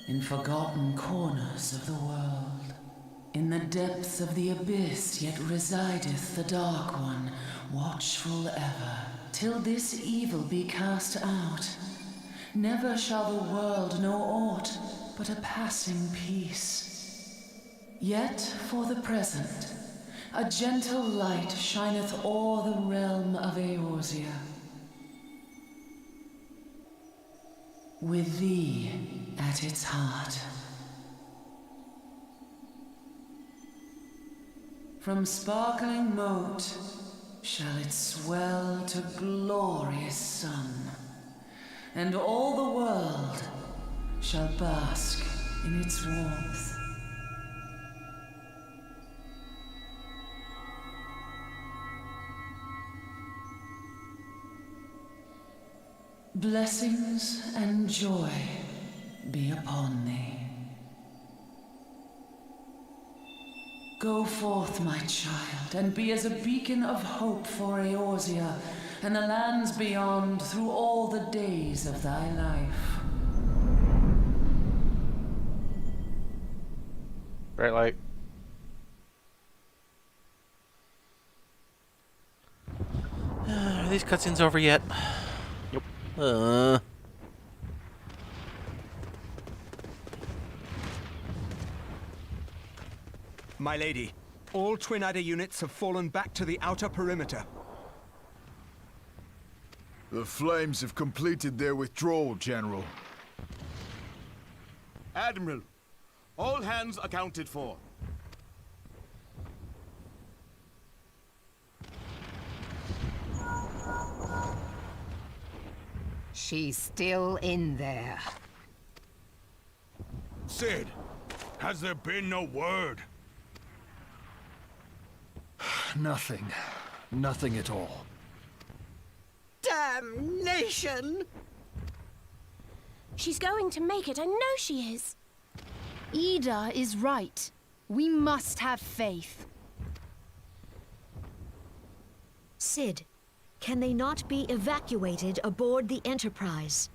F: in forgotten corners of the world. In the depths of the abyss yet resideth the Dark One, watchful ever, till this evil be cast out. Never shall the world know aught but a passing peace. Yet for the present, a gentle light shineth o'er the realm of Eorzea. With thee at its heart. From sparkling moat shall it swell to glorious sun, and all the world shall bask in its warmth. Blessings and joy be upon thee. Go forth, my child, and be as a beacon of hope for Eorzea and the lands beyond through all the days of thy life.
A: Bright light.
B: Are these cutscenes over yet?
A: Nope.
G: My lady, all Twin Adder units have fallen back to the outer perimeter.
H: The Flames have completed their withdrawal, General.
I: Admiral, all hands accounted for.
J: She's still in there.
I: Sid, has there been no word?
K: Nothing. Nothing at all.
J: Damnation!
L: She's going to make it, I know she is.
M: Ida is right. We must have faith.
N: Sid, can they not be evacuated aboard the Enterprise?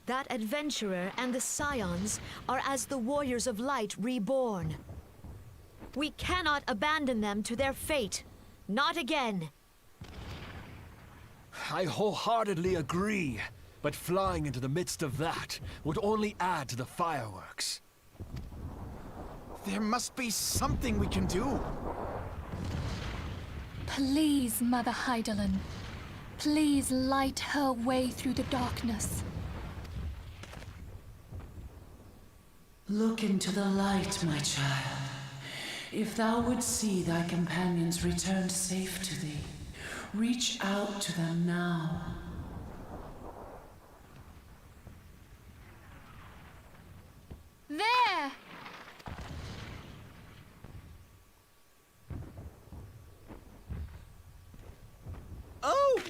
N: That adventurer and the Scions are as the Warriors of Light reborn. We cannot abandon them to their fate. Not again.
K: I wholeheartedly agree, but flying into the midst of that would only add to the fireworks.
H: There must be something we can do.
O: Please, Mother Hydaelyn. Please light her way through the darkness.
F: Look into the light, my child. If thou would see thy companions returned safe to thee, reach out to them now.
O: There!
J: Oh!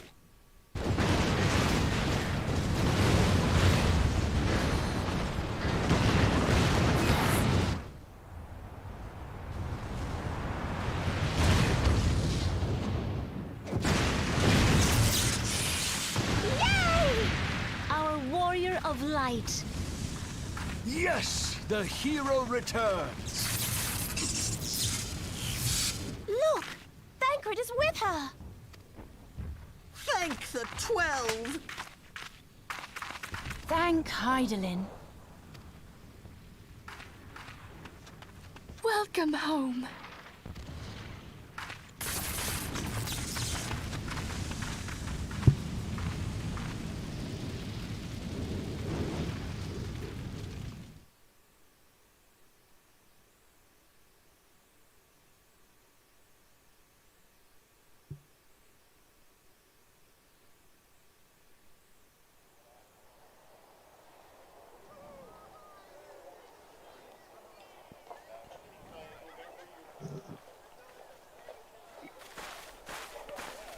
N: Of light.
K: Yes! The hero returns!
L: Look! Thancred is with her!
J: Thank the 12!
O: Thank Hydaelyn. Welcome home.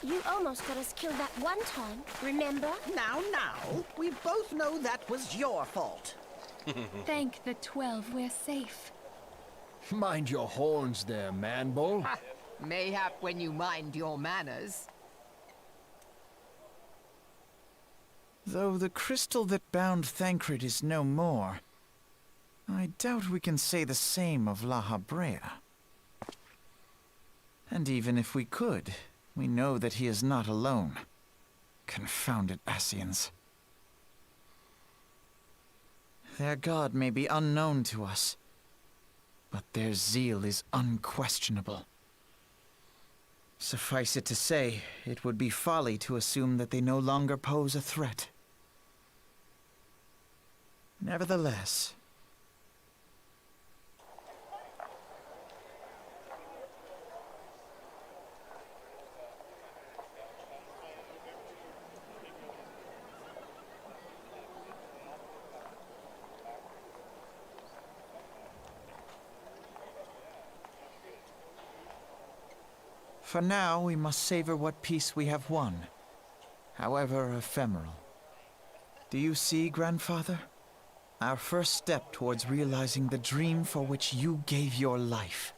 L: You almost got us killed that one time, remember?
J: Now, we both know that was your fault.
O: Thank the 12 we're safe.
K: Mind your horns there, man-bull.
J: Mayhap when you mind your manners.
H: Though the crystal that bound Thancred is no more, I doubt we can say the same of La Habrea. And even if we could, we know that he is not alone. Confounded Ascians. Their god may be unknown to us, but their zeal is unquestionable. Suffice it to say, it would be folly to assume that they no longer pose a threat. Nevertheless, for now, we must savor what peace we have won, however ephemeral. Do you see, Grandfather? Our first step towards realizing the dream for which you gave your life.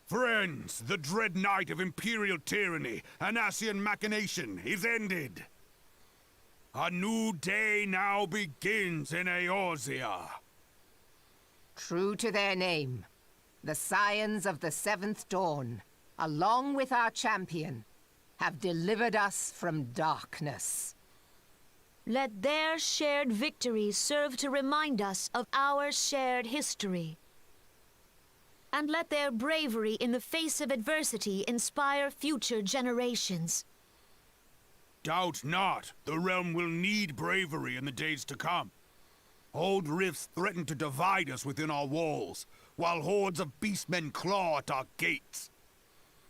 I: Friends, the dread night of Imperial tyranny and Ascian machination is ended. A new day now begins in Eorzea.
J: True to their name, the Scions of the Seventh Dawn, along with our champion, have delivered us from darkness.
N: Let their shared victory serve to remind us of our shared history. And let their bravery in the face of adversity inspire future generations.
I: Doubt not, the realm will need bravery in the days to come. Old rifts threaten to divide us within our walls, while hordes of beastmen claw at our gates.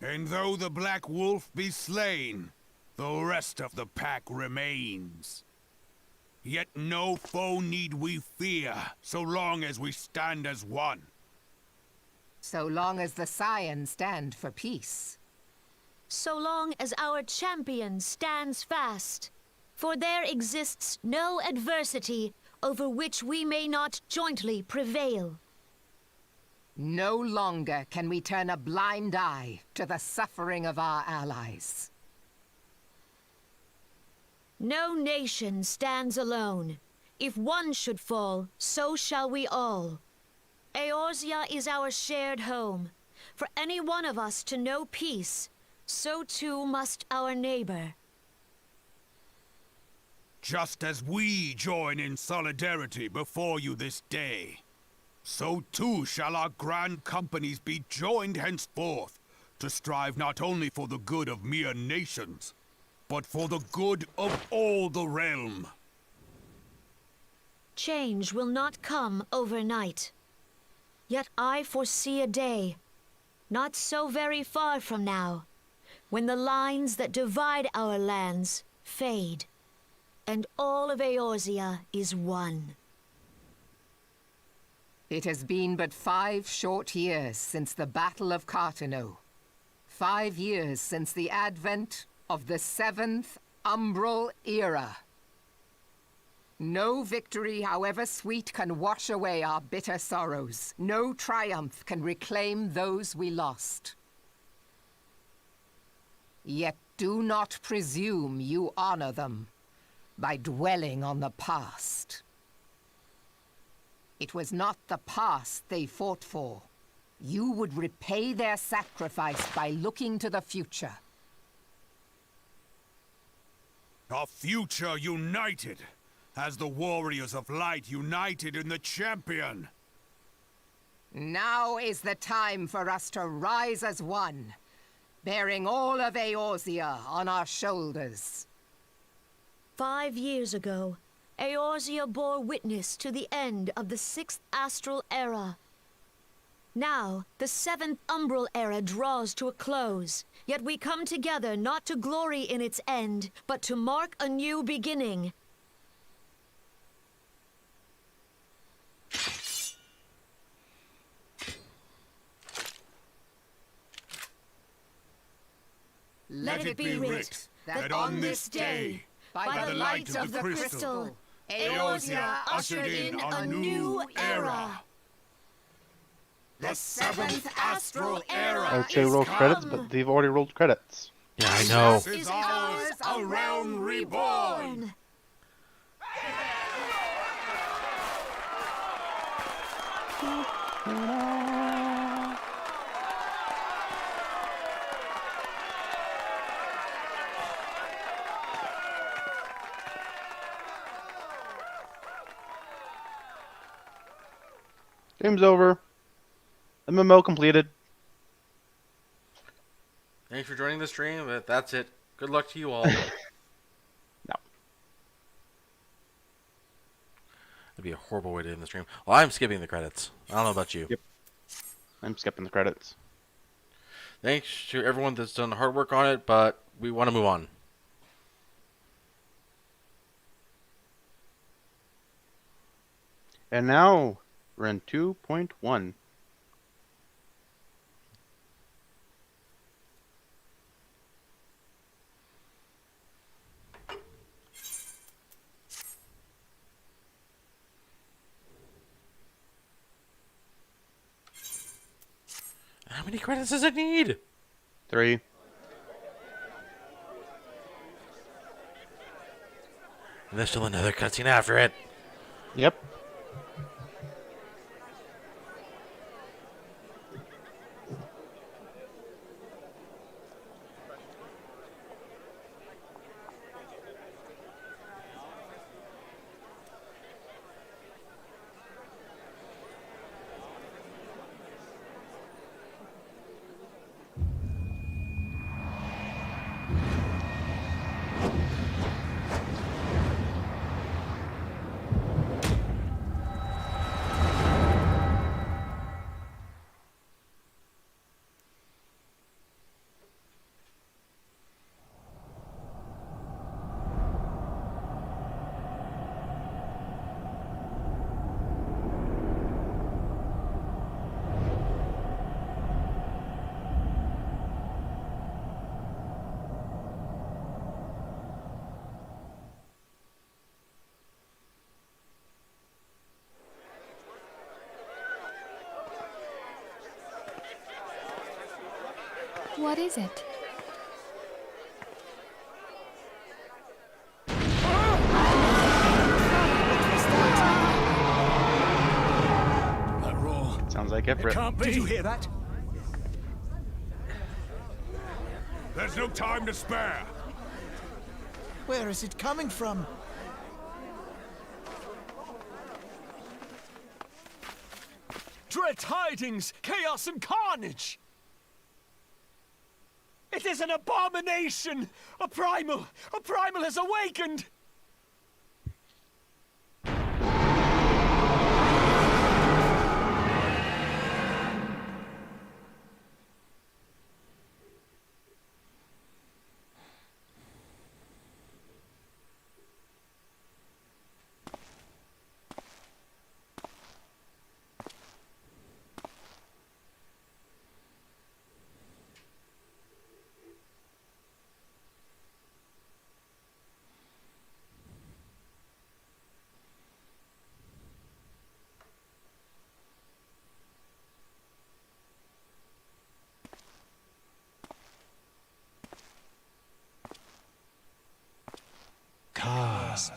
I: And though the Black Wolf be slain, the rest of the pack remains. Yet no foe need we fear, so long as we stand as one.
J: So long as the Scions stand for peace.
N: So long as our champion stands fast. For there exists no adversity over which we may not jointly prevail.
J: No longer can we turn a blind eye to the suffering of our allies.
N: No nation stands alone. If one should fall, so shall we all. Eorzea is our shared home. For any one of us to know peace, so too must our neighbor.
I: Just as we join in solidarity before you this day, so too shall our grand companies be joined henceforth to strive not only for the good of mere nations, but for the good of all the realm.
N: Change will not come overnight. Yet I foresee a day, not so very far from now, when the lines that divide our lands fade, and all of Eorzea is one.
J: It has been but 5 short years since the Battle of Cartano. 5 years since the advent of the 7th Umbral Era. No victory, however sweet, can wash away our bitter sorrows. No triumph can reclaim those we lost. Yet do not presume you honor them by dwelling on the past. It was not the past they fought for. You would repay their sacrifice by looking to the future.
I: A future united, as the warriors of light united in the champion.
J: Now is the time for us to rise as one, bearing all of Eorzea on our shoulders.
N: 5 years ago, Eorzea bore witness to the end of the 6th astral era. Now, the 7th umbral era draws to a close, yet we come together not to glory in its end, but to mark a new beginning.
J: Let it be writ that on this day, by the light of the crystal, Eorzea ushered in a new era. The 7th astral era
A: I would say
J: is
A: roll credits,
J: come.
A: but they've already rolled credits.
B: Yeah, I know.
J: This is ours, a realm reborn.
A: Game's over. MMO completed.
B: Thanks for joining the stream, but that's it. Good luck to you all.
A: No.
B: That'd be a horrible way to end the stream. Well, I'm skipping the credits. I don't know about you.
A: Yep. I'm skipping the credits.
B: Thanks to everyone that's done the hard work on it, but we want to move on.
A: And now we're in 2.1.
B: How many credits does it need?
A: 3.
B: And there's still another cutscene after it.
A: Yep.
O: What is it?
K: That roar.
A: Sounds like
K: It
A: Ifrit.
K: can't be.
G: Did you hear that?
I: There's no time to spare.
H: Where is it coming from?
K: Dread tidings, chaos and carnage! It is an abomination! A primal has awakened!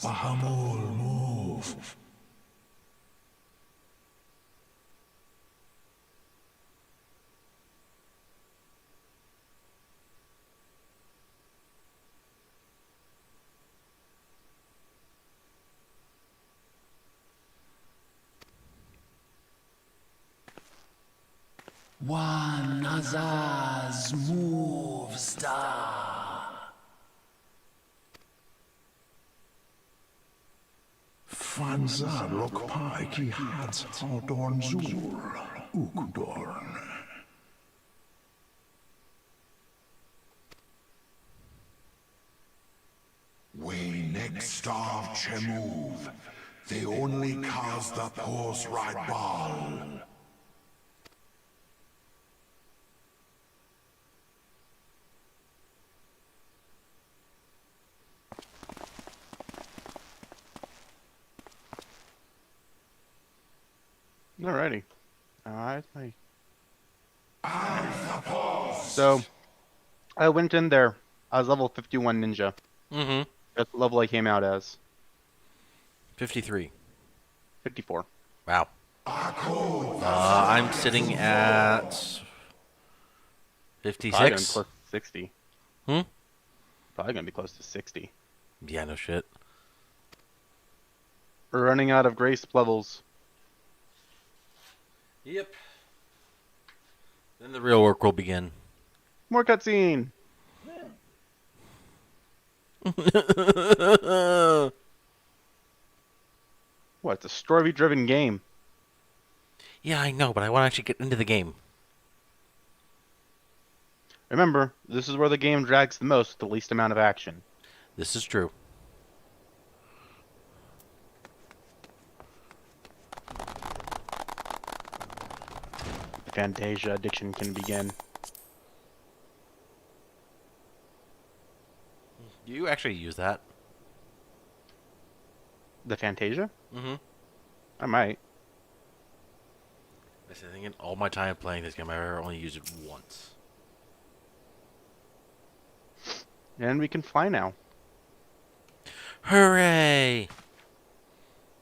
E: Bahamul, move.
P: One Azaz move star.
Q: Fanzad lok paiki hats Haldorn Zur, Ukdorn. We next starve Chemuv. They only cause the pause right ball.
A: Alrighty. So, I went in there. I was level 51 ninja.
B: Mm-hmm.
A: That's the level I came out as.
B: 53.
A: 54.
B: Wow. I'm sitting at 56.
A: Probably gonna be close to 60.
B: Hmm?
A: Probably gonna be close to 60.
B: Yeah, no shit.
A: We're running out of grace levels.
B: Yep. Then the real work will begin.
A: More cutscene. What? It's a story-driven game.
B: Yeah, I know, but I want to actually get into the game.
A: Remember, this is where the game drags the most with the least amount of action.
B: This is true.
A: Fantasia addiction can begin.
B: Do you actually use that?
A: The Fantasia?
B: Mm-hmm.
A: I might.
B: I think in all my time playing this game, I've ever only used it once.
A: And we can fly now.
B: Hooray!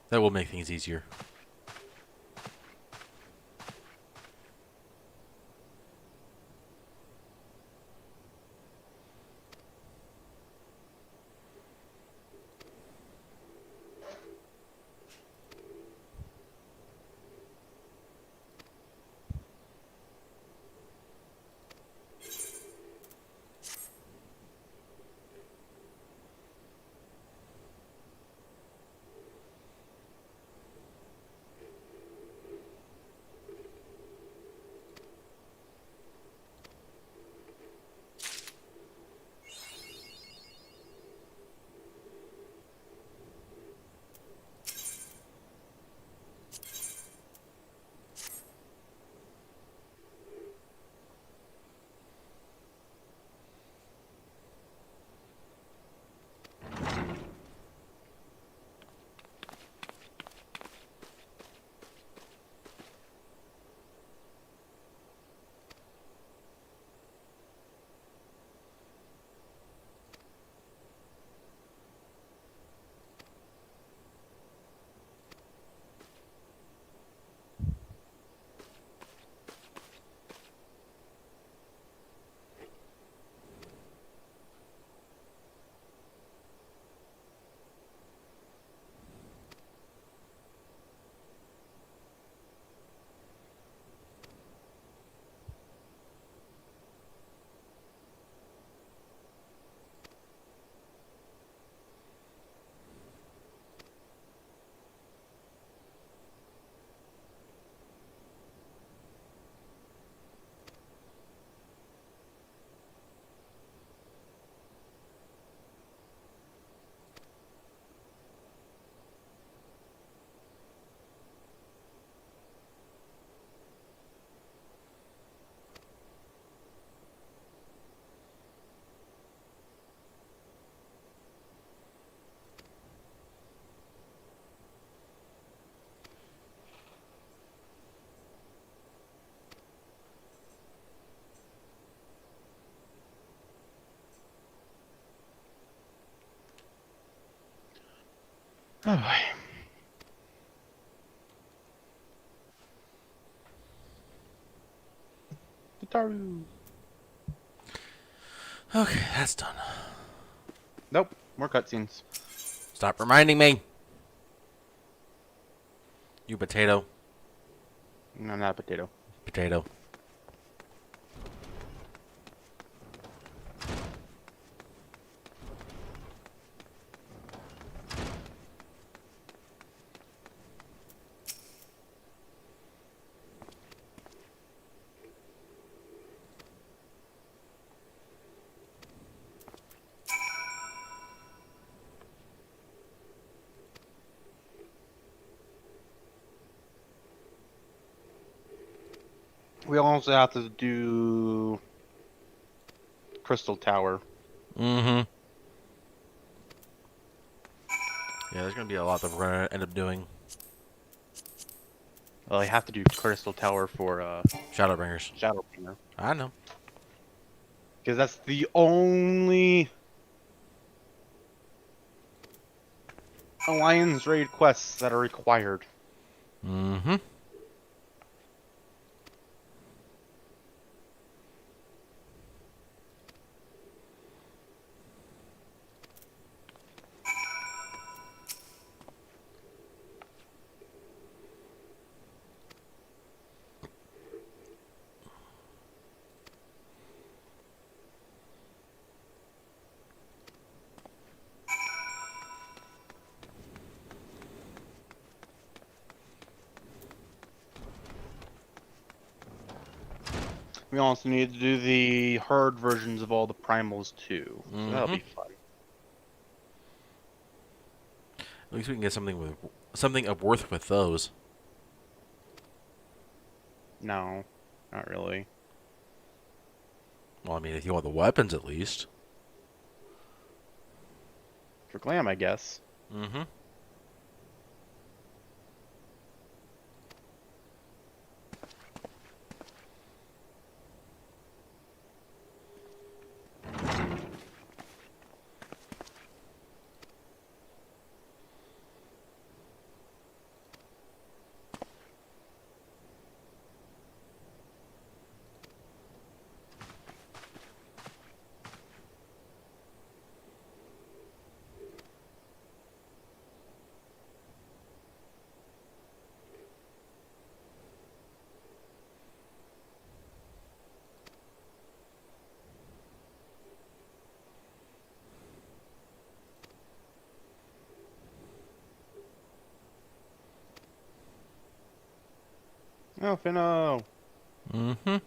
B: That will make things easier.
A: Oh boy. Gitaru.
B: Okay, that's done.
A: Nope, more cutscenes.
B: Stop reminding me. You potato.
A: No, not a potato.
B: Potato.
A: We also have to do Crystal Tower.
B: Mm-hmm. Yeah, there's gonna be a lot that we're gonna end up doing.
A: Well, I have to do Crystal Tower for
B: Shadowbringers.
A: Shadowbringer.
B: I know.
A: Because that's the only Alliance raid quests that are required.
B: Mm-hmm.
A: We also need to do the herd versions of all the primals too. So that'll be fun.
B: At least we can get something of worth with those.
A: No, not really.
B: Well, I mean, if you want the weapons, at least.
A: For glam, I guess.
B: Mm-hmm.
A: Oh, Finno!
B: Mm-hmm.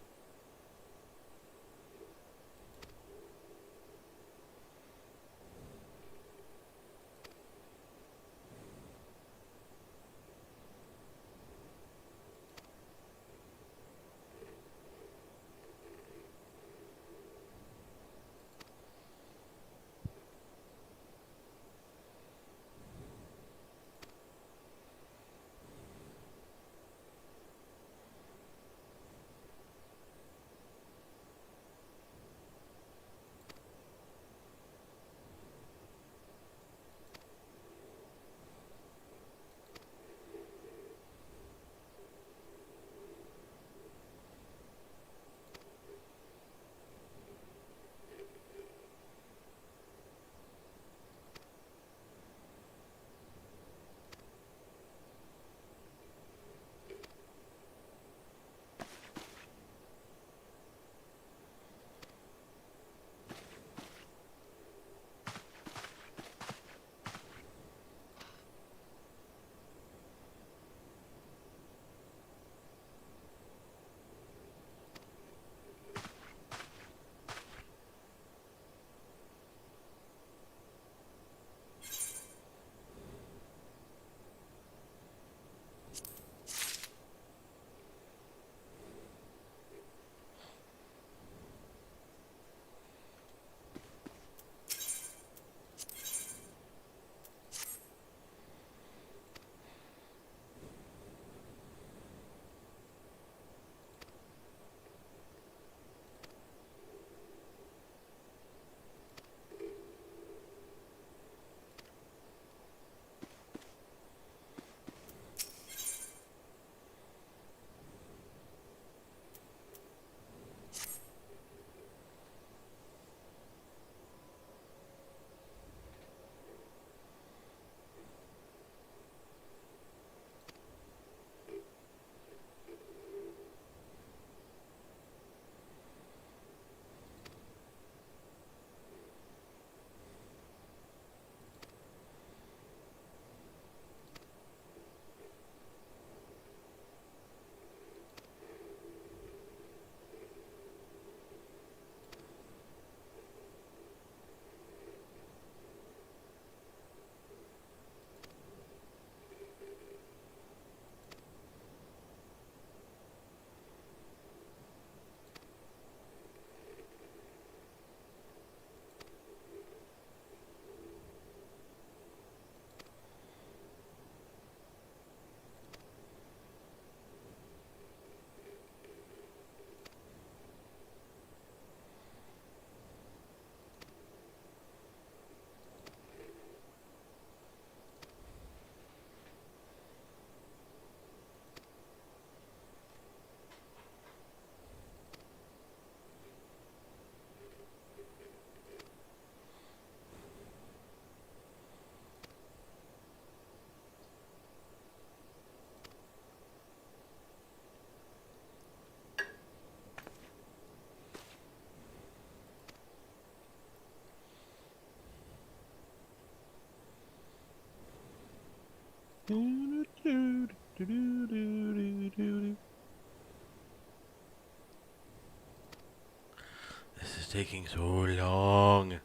B: taking so long?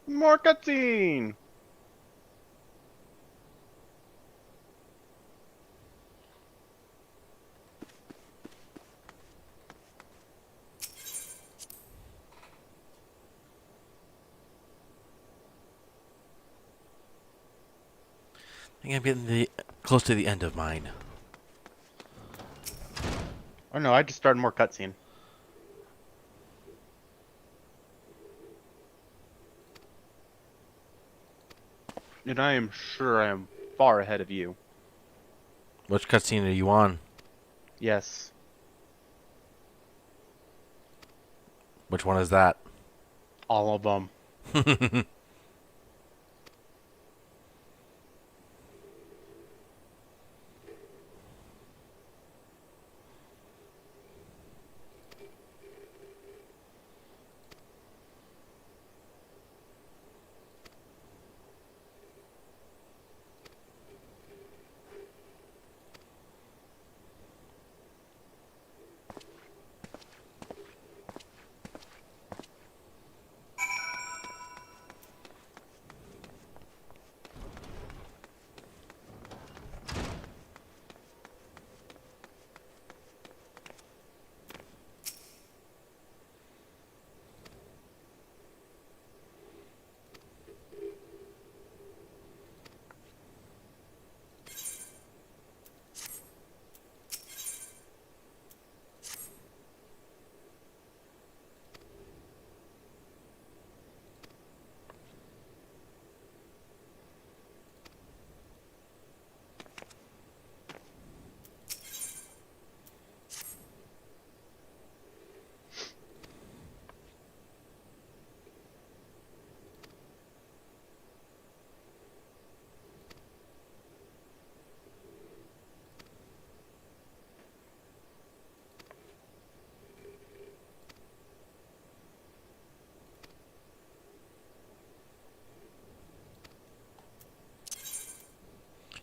A: More cutscene!
B: I think I'm getting close to the end of mine.
A: Oh no, I just started more cutscene. And I am sure I am far ahead of you.
B: Which cutscene are you on?
A: Yes.
B: Which one is that?
A: All of them.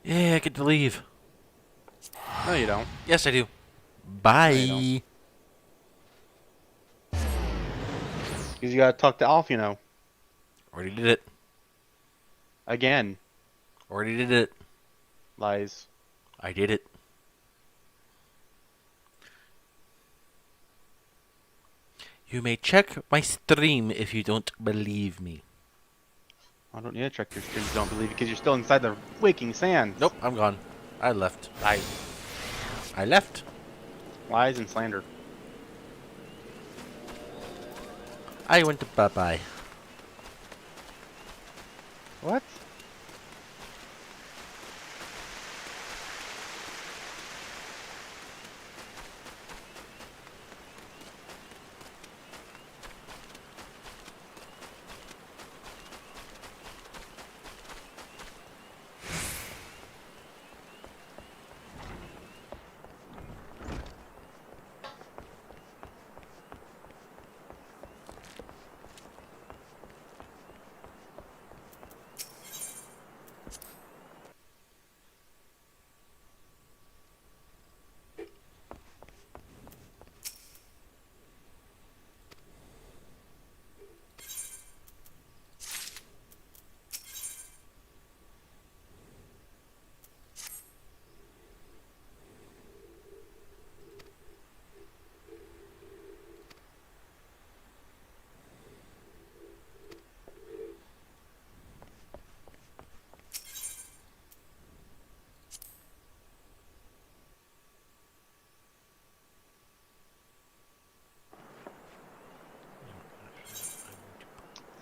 B: Yeah, I get to leave.
A: No, you don't.
B: Yes, I do. Bye.
A: No, because you gotta talk to Alf, you know.
B: Already did it.
A: Again.
B: Already did it.
A: Lies.
B: I did it. You may check my stream if you don't believe me.
A: I don't need to check your stream if you don't believe it, because you're still inside the waking sand.
B: Nope, I'm gone. I left.
A: Lies.
B: I left.
A: Lies and slander.
B: I went to bye-bye.
A: What?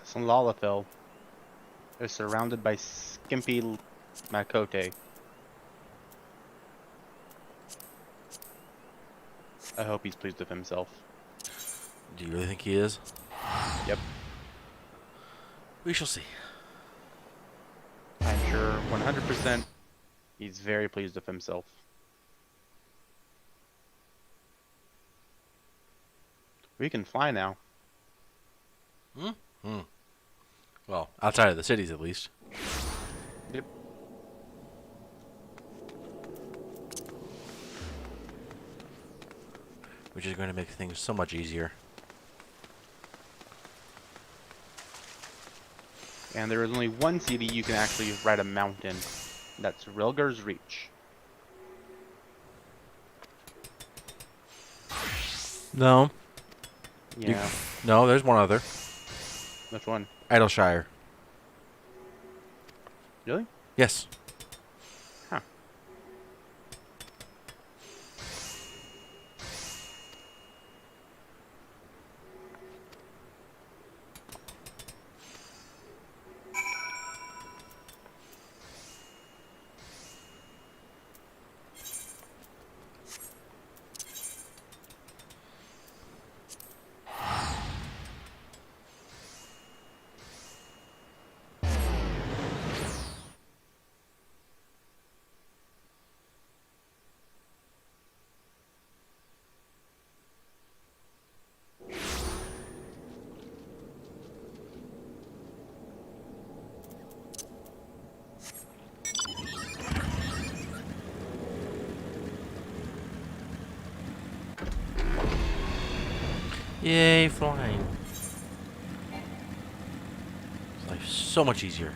A: Some Lalafell is surrounded by skimpy Makote. I hope he's pleased with himself.
B: Do you really think he is?
A: Yep.
B: We shall see.
A: I'm sure 100% he's very pleased with himself. We can fly now.
B: Well, outside of the cities at least.
A: Yep.
B: Which is going to make things so much easier.
A: And there is only one CD you can actually ride a mountain. That's Rilger's Reach.
B: No.
A: Yeah.
B: No, there's one other.
A: Which one?
B: Idleshire.
A: Really?
B: Yes.
A: Huh.
B: Yay, flying. Life's so much easier.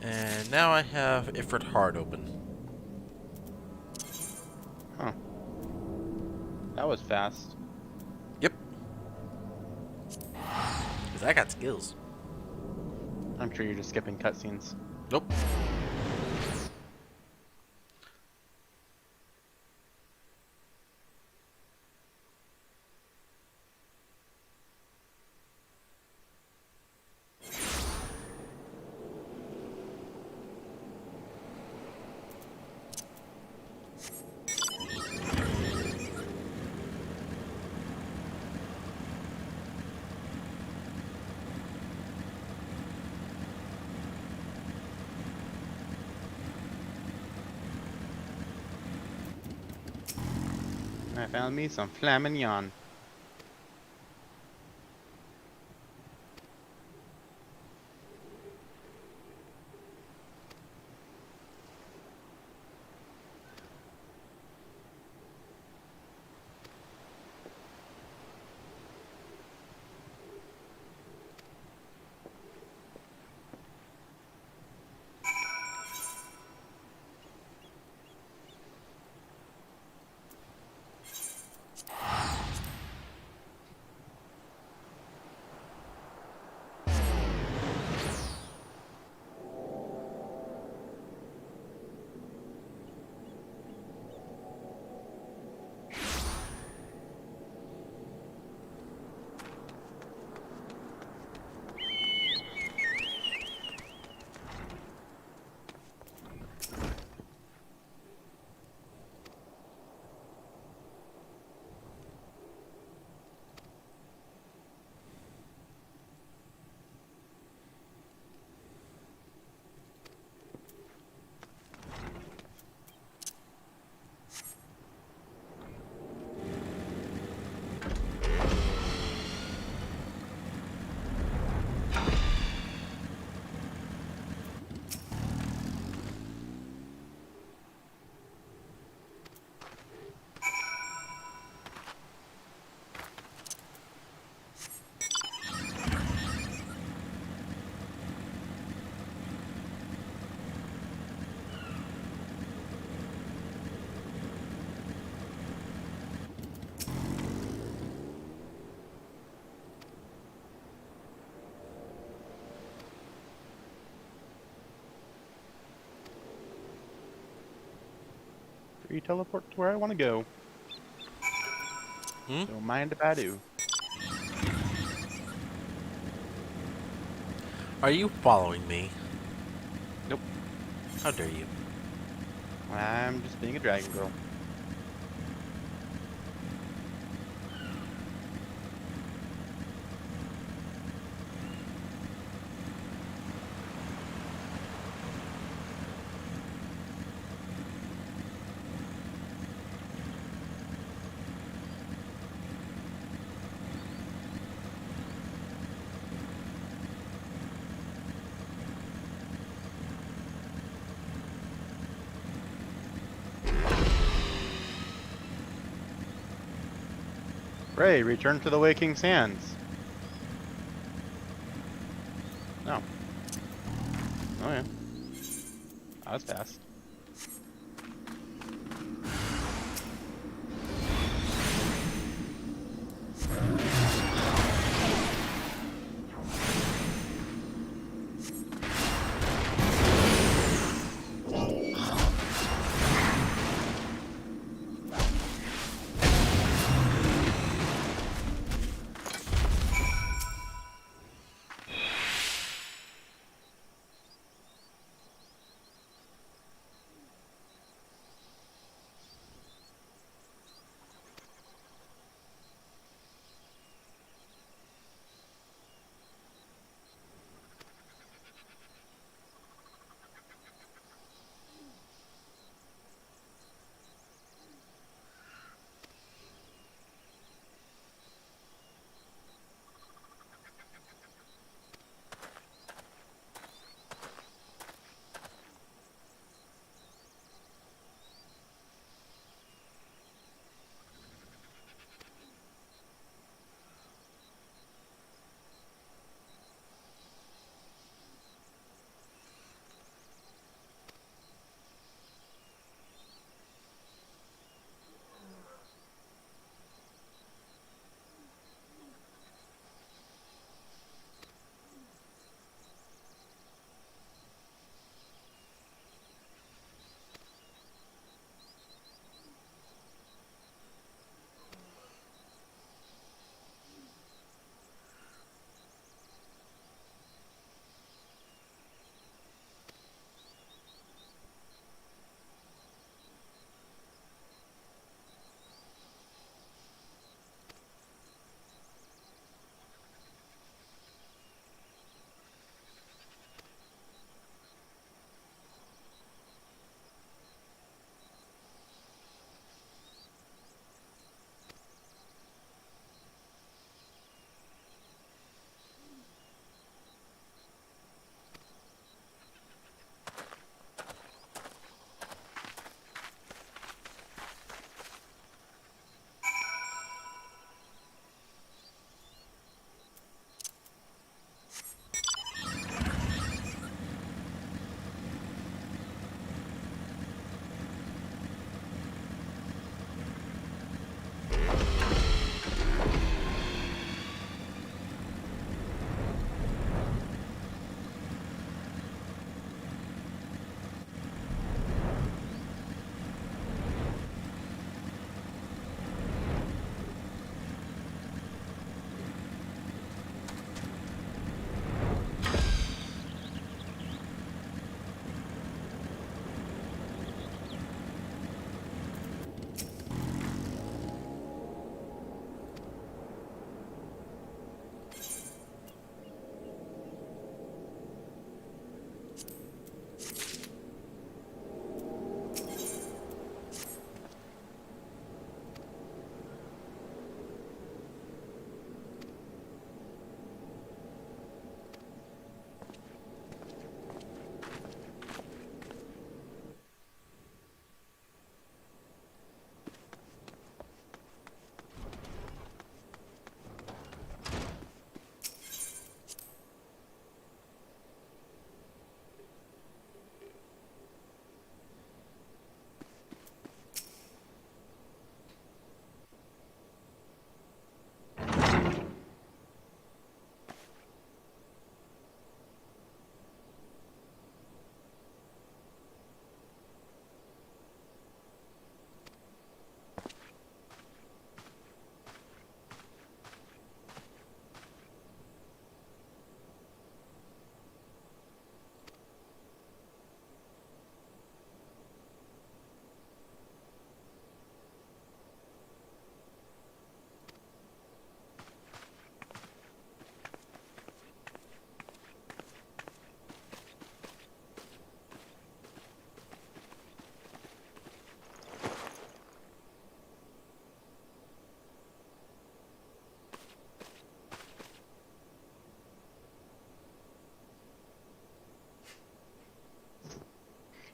B: And now I have Ifrit Hard open.
A: Huh. That was fast.
B: Yep. Because I got skills.
A: I'm sure you're just skipping cutscenes.
B: Nope.
A: I found me some filet mignon. Free teleport to where I want to go. Don't mind if I do.
B: Are you following me?
A: Nope.
B: How dare you?
A: I'm just being a dragon girl. Ray, return to the Waking Sands. No. Oh yeah. That was fast.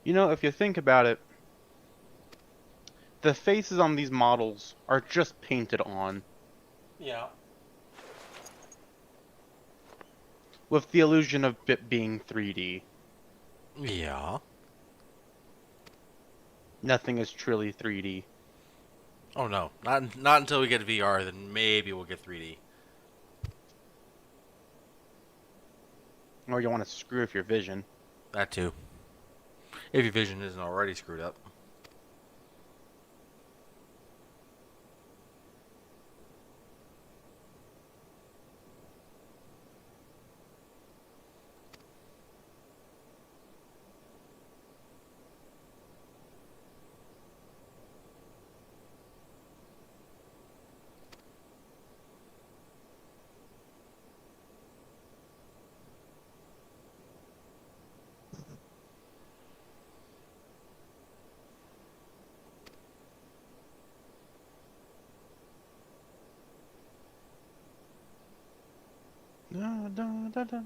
A: You know, if you think about it, the faces on these models are just painted on.
B: Yeah.
A: With the illusion of it being 3D.
B: Yeah.
A: Nothing is truly 3D.
B: Oh no, not until we get VR. Then maybe we'll get 3D.
A: Or you want to screw with your vision.
B: That too. If your vision isn't already screwed up.
A: Da, da, da, da.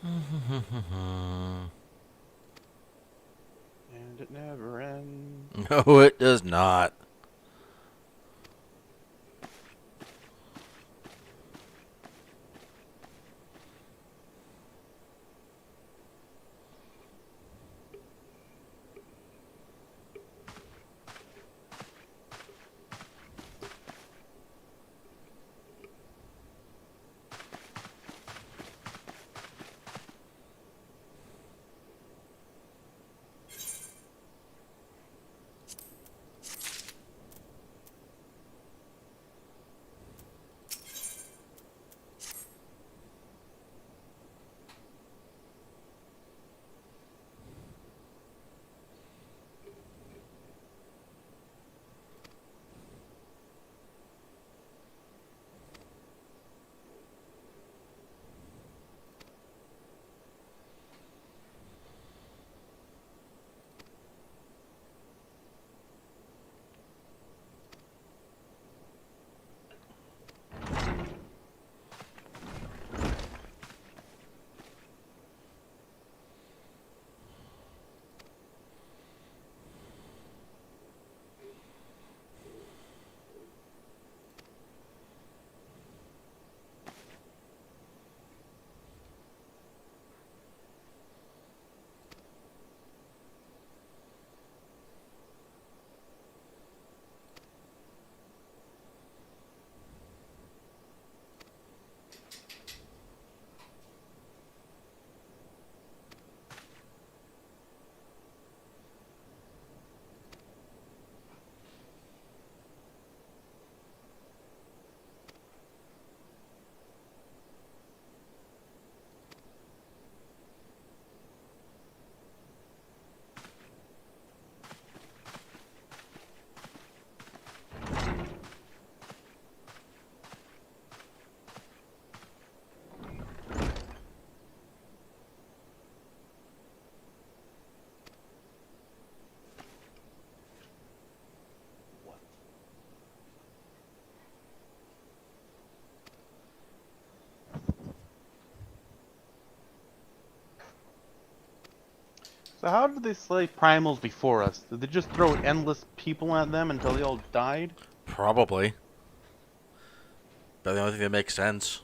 A: And it never ends.
B: No, it does not.
A: So how did they slay primals before us? Did they just throw endless people at them until they all died?
B: Probably. But the only thing that makes sense.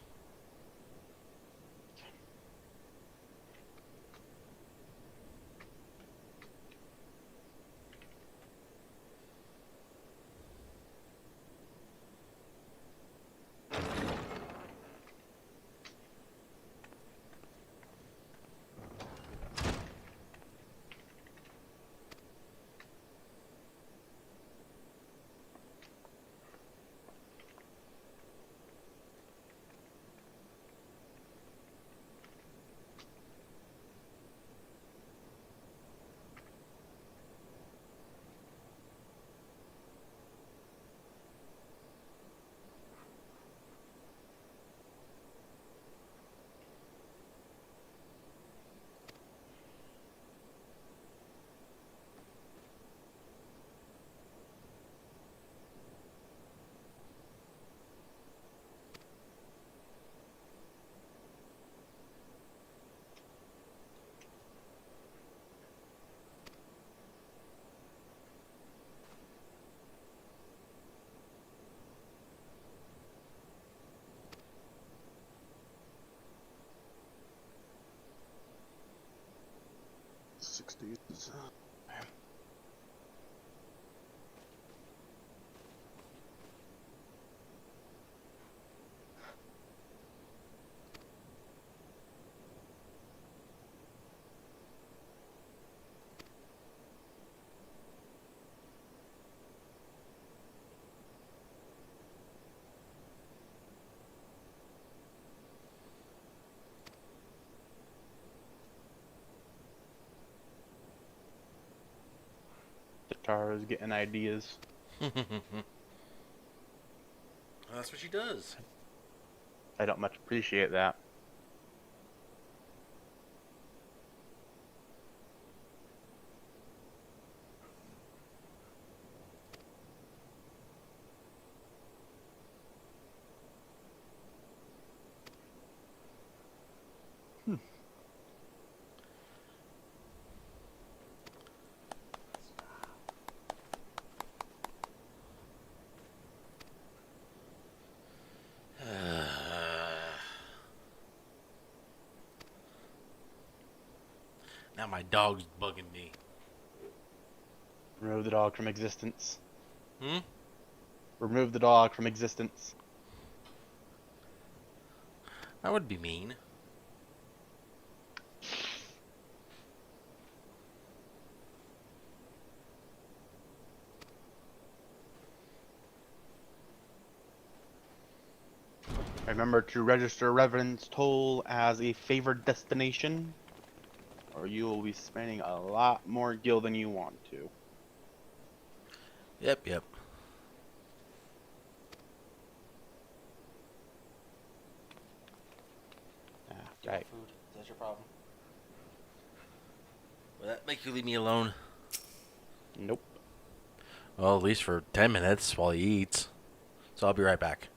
A: Tara's getting ideas.
B: That's what she does.
A: I don't much appreciate that.
B: Now my dog's bugging me.
A: Remove the dog from existence.
B: Hmm?
A: Remove the dog from existence.
B: That would be mean.
A: Remember to register Reverend's Toll as a favored destination, or you will be spending a lot more gil than you want to.
B: Yep.
A: Right.
B: Food. Is that your problem? Will that make you leave me alone?
A: Nope.
B: Well, at least for 10 minutes while he eats. So I'll be right back.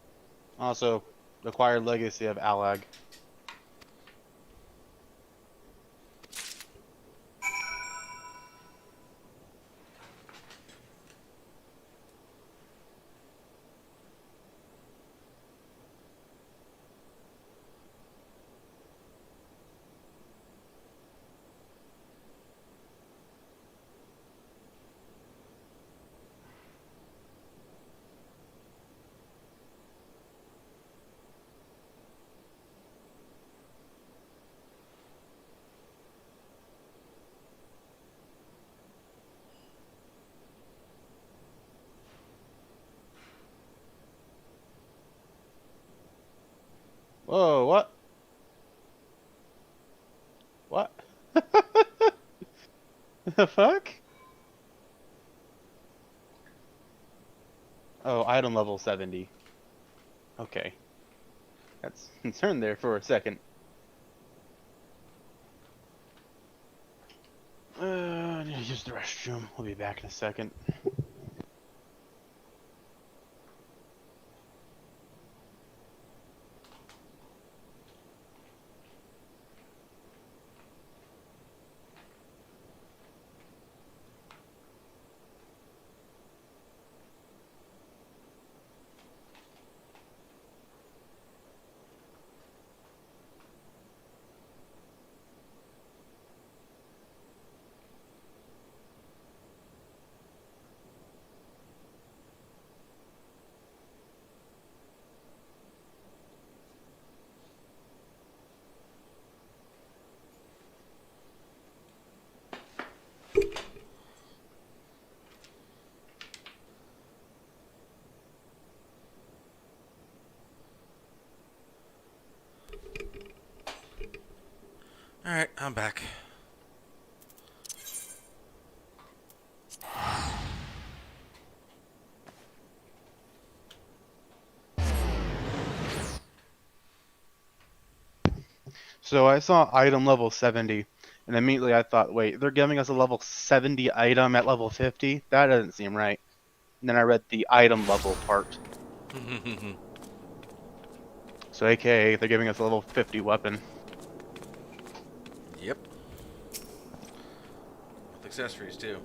A: Also, acquired legacy of Alag. Whoa, what? What? The fuck? Oh, item level 70. Okay. That's concerned there for a second. I need to use the restroom. We'll be back in a second.
B: Alright, I'm back.
A: So I saw item level 70, and immediately I thought, wait, they're giving us a level 70 item at level 50? That doesn't seem right. And then I read the item level part. So aka, they're giving us a level 50 weapon.
B: Yep. With accessories, too.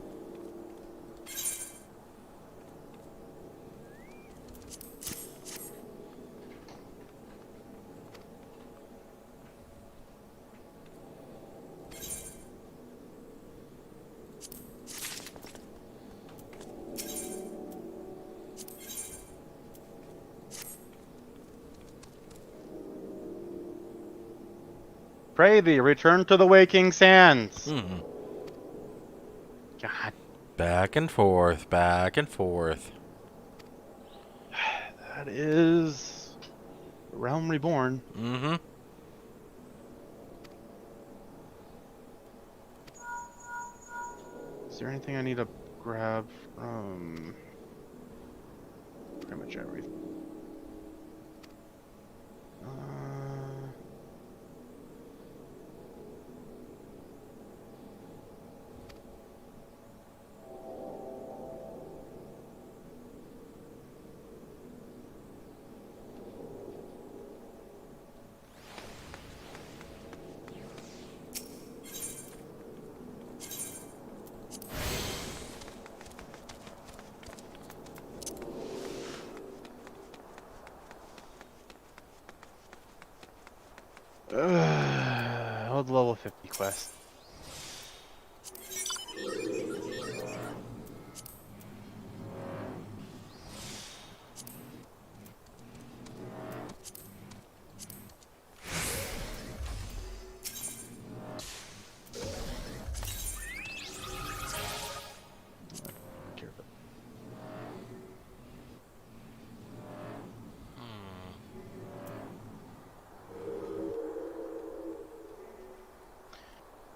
A: Pray thee, return to the waking sands. God.
B: Back and forth, back and forth.
A: That is Realm Reborn.
B: Mm-hmm.
A: Is there anything I need to grab from? Pretty much everything. Hold the level 50 quest.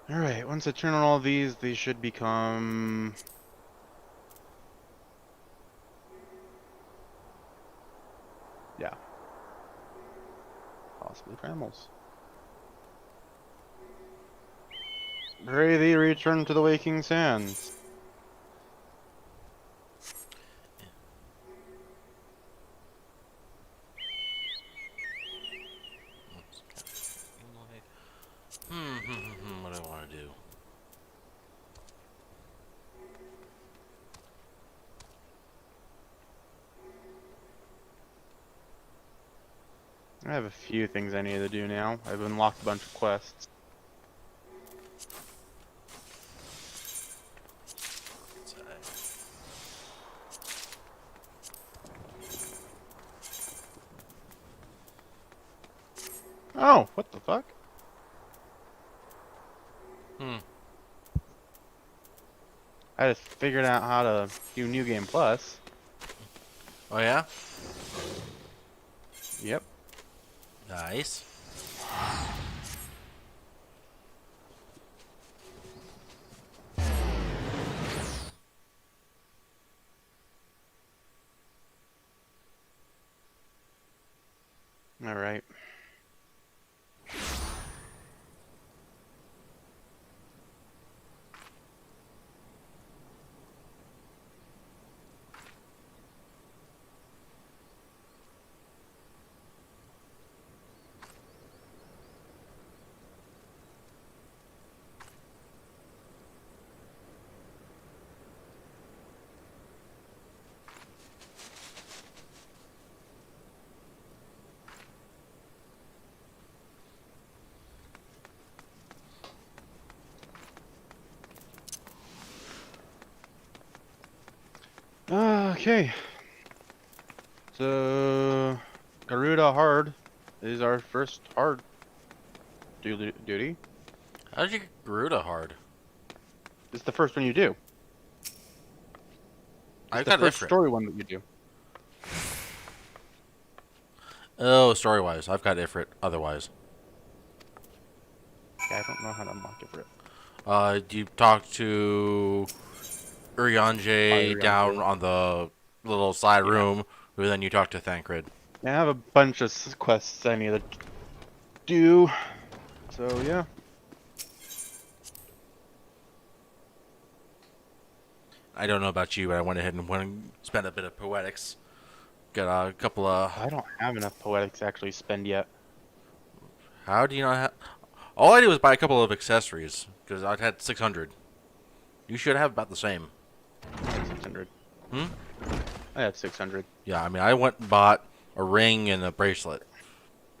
A: Alright, once I turn on all these should become... Yeah. Possibly primal. Pray thee, return to the waking sands.
B: What do I want to do?
A: I have a few things I need to do now. I've unlocked a bunch of quests. Oh, what the fuck? I just figured out how to do New Game Plus.
B: Oh yeah?
A: Yep.
B: Nice.
A: All right. Okay. So, Garuda Hard is our first hard duty.
B: How did you get Garuda hard?
A: It's the first one you do.
B: I've
A: It's the
B: got
A: first
B: Ifrit.
A: story one that you do.
B: Oh, story-wise, I've got Ifrit. Otherwise,
A: Yeah, I don't know how to unlock it for it.
B: You talked to Urianje down
A: Urianje.
B: on the little side room, who then you talked to Thancred.
A: I have a bunch of quests I need to do, so yeah.
B: I don't know about you, but I went ahead and spent a bit of poetics. Got a couple of...
A: I don't have enough poetics to actually spend yet.
B: How do you not have... All I did was buy a couple of accessories, because I had 600. You should have about the same.
A: I had 600.
B: Hmm?
A: I had 600.
B: Yeah, I mean, I went and bought a ring and a bracelet.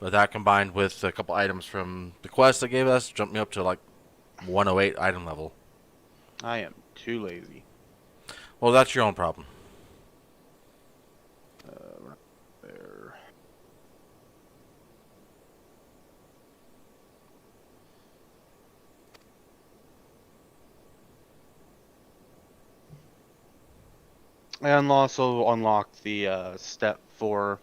B: But that combined with a couple items from the quest they gave us, jumped me up to like 108 item level.
A: I am too lazy.
B: Well, that's your own problem.
A: There. And also unlock the step 4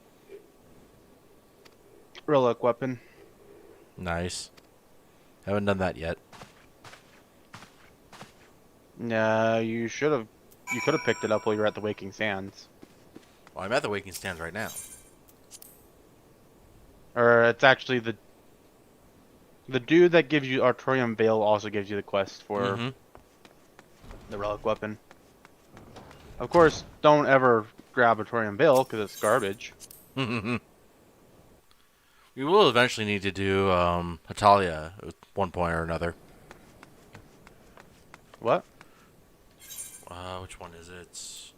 A: relic weapon.
B: Nice. Haven't done that yet.
A: Nah, you should have. You could have picked it up while you were at the Waking Sands.
B: Well, I'm at the Waking Sands right now.
A: Or it's actually the dude that gives you Artorium Veil also gives you the quest for the relic weapon. Of course, don't ever grab Artorium Veil because it's garbage.
B: We will eventually need to do Hatalia at one point or another.
A: What?
B: Which one is it?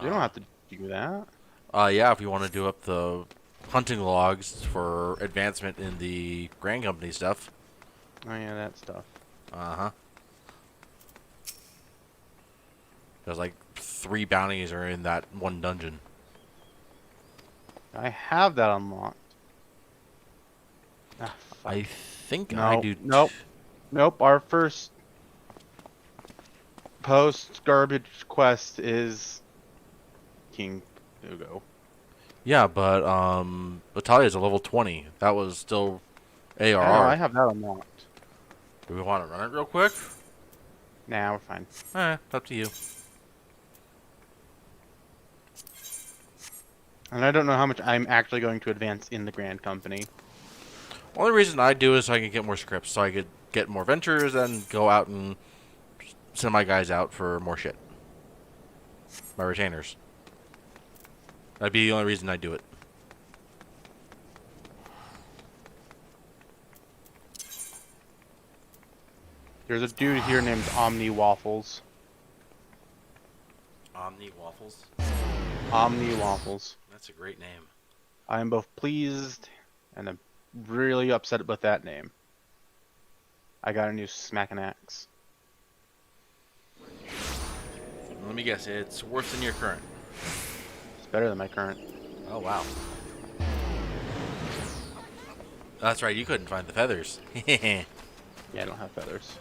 A: You don't have to do that.
B: Yeah, if you want to do up the hunting logs for advancement in the Grand Company stuff.
A: Oh yeah, that stuff.
B: Uh-huh. There's like 3 bounties are in that one dungeon.
A: I have that unlocked. Ah,
B: I think
A: no,
B: I do.
A: Nope. Our first post garbage quest is King Hugo.
B: Yeah, but Batalia's a level 20. That was still ARR.
A: I have that unlocked.
B: Do we want to run it real quick?
A: Nah, we're fine.
B: Up to you.
A: And I don't know how much I'm actually going to advance in the Grand Company.
B: Only reason I do is so I can get more scripts, so I could get more ventures and go out and send my guys out for more shit. My retainers. That'd be the only reason I do it.
A: There's a dude here named Omni Waffles.
B: Omni Waffles?
A: Omni Waffles.
B: That's a great name.
A: I am both pleased and I'm really upset with that name. I got a new smacking axe.
B: Let me guess, it's worse than your current.
A: It's better than my current.
B: Oh, wow. That's right, you couldn't find the feathers.
A: Yeah, I don't have feathers.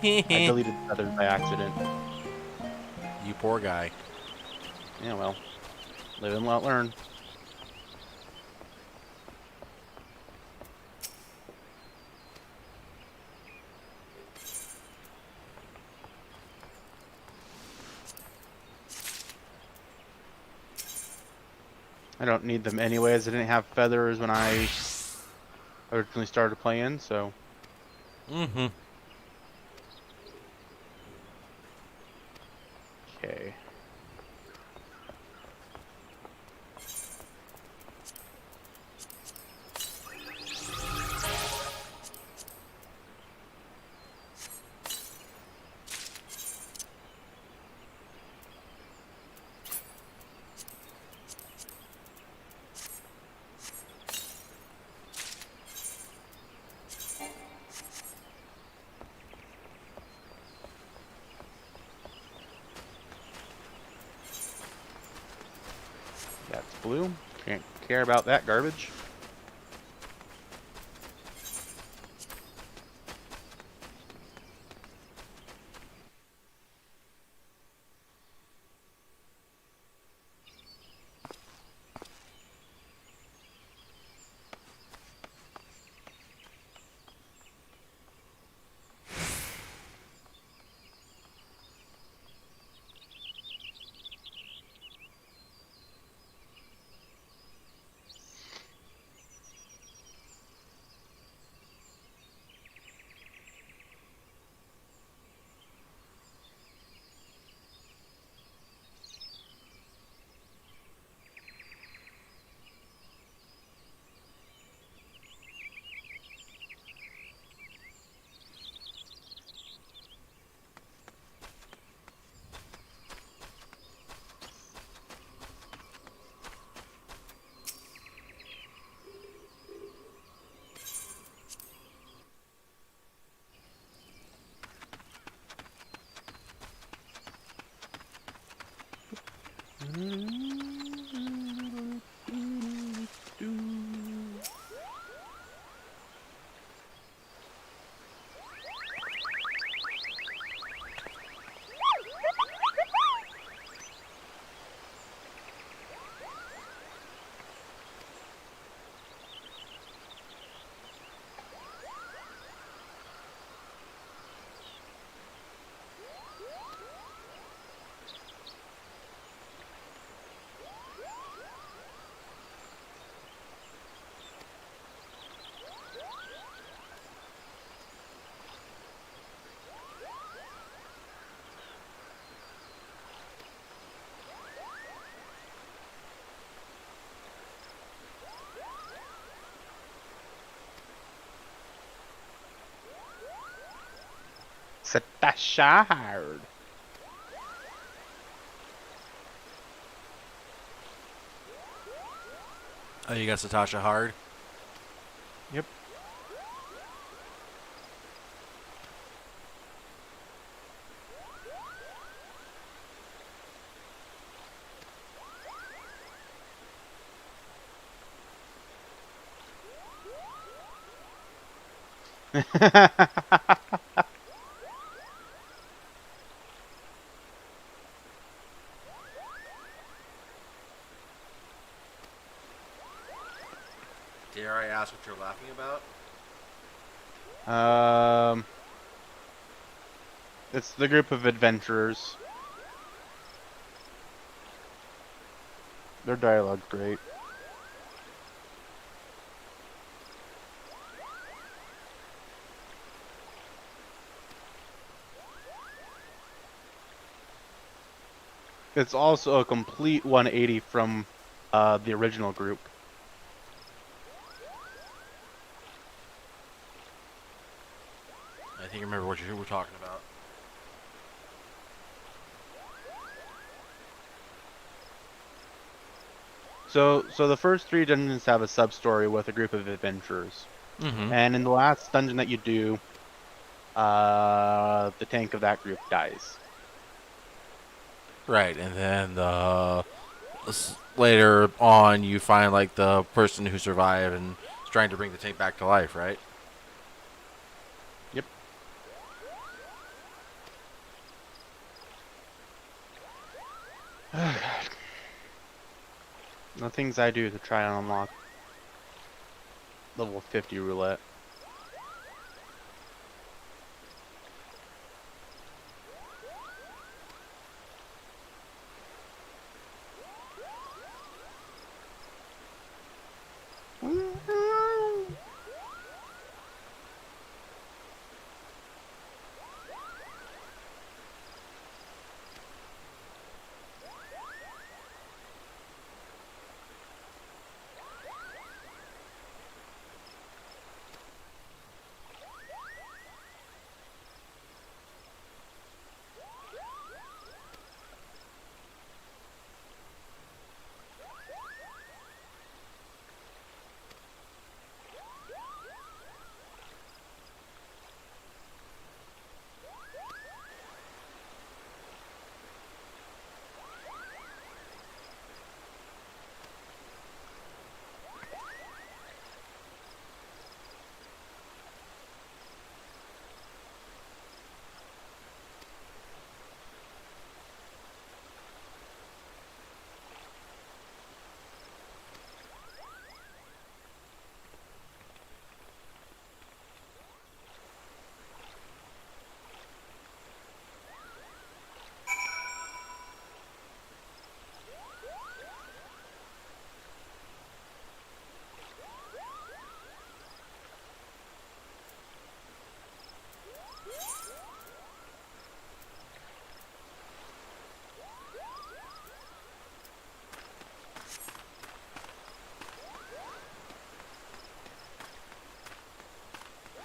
A: I deleted feathers by accident.
B: You poor guy.
A: Yeah, well, live and let learn. I don't need them anyways. I didn't have feathers when I originally started playing, so.
B: Mm-hmm.
A: Okay. That's blue. Can't care about that garbage. Satashard.
B: Oh, you got Satasha hard?
A: Yep.
B: Dare I ask what you're laughing about?
A: It's the group of adventurers. Their dialogue's great. It's also a complete 180 from the original group.
B: I think I remember what you were talking about.
A: So the first 3 dungeons have a sub-story with a group of adventurers.
B: Mm-hmm.
A: And in the last dungeon that you do, the tank of that group dies.
B: Right, and then later on you find like the person who survived and is trying to bring the tank back to life, right?
A: Yep. Oh, God. The things I do to try and unlock level 50 roulette.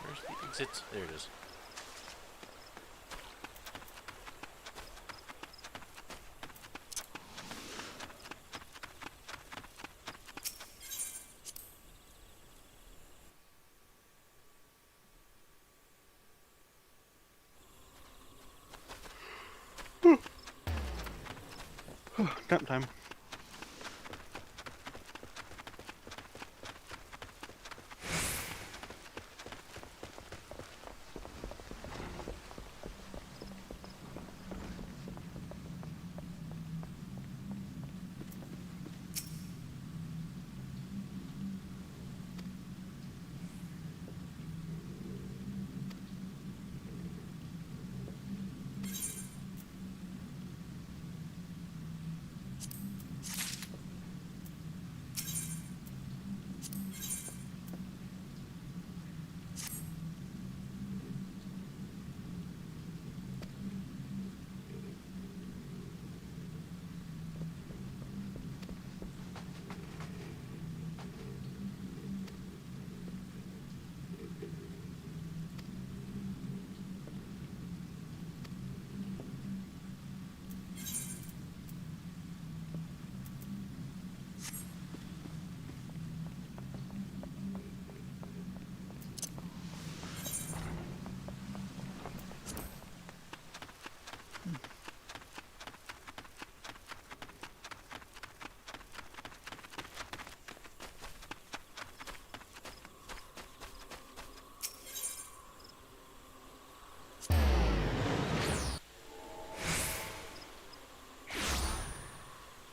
B: Where's the exit? There it is.
A: Nap time.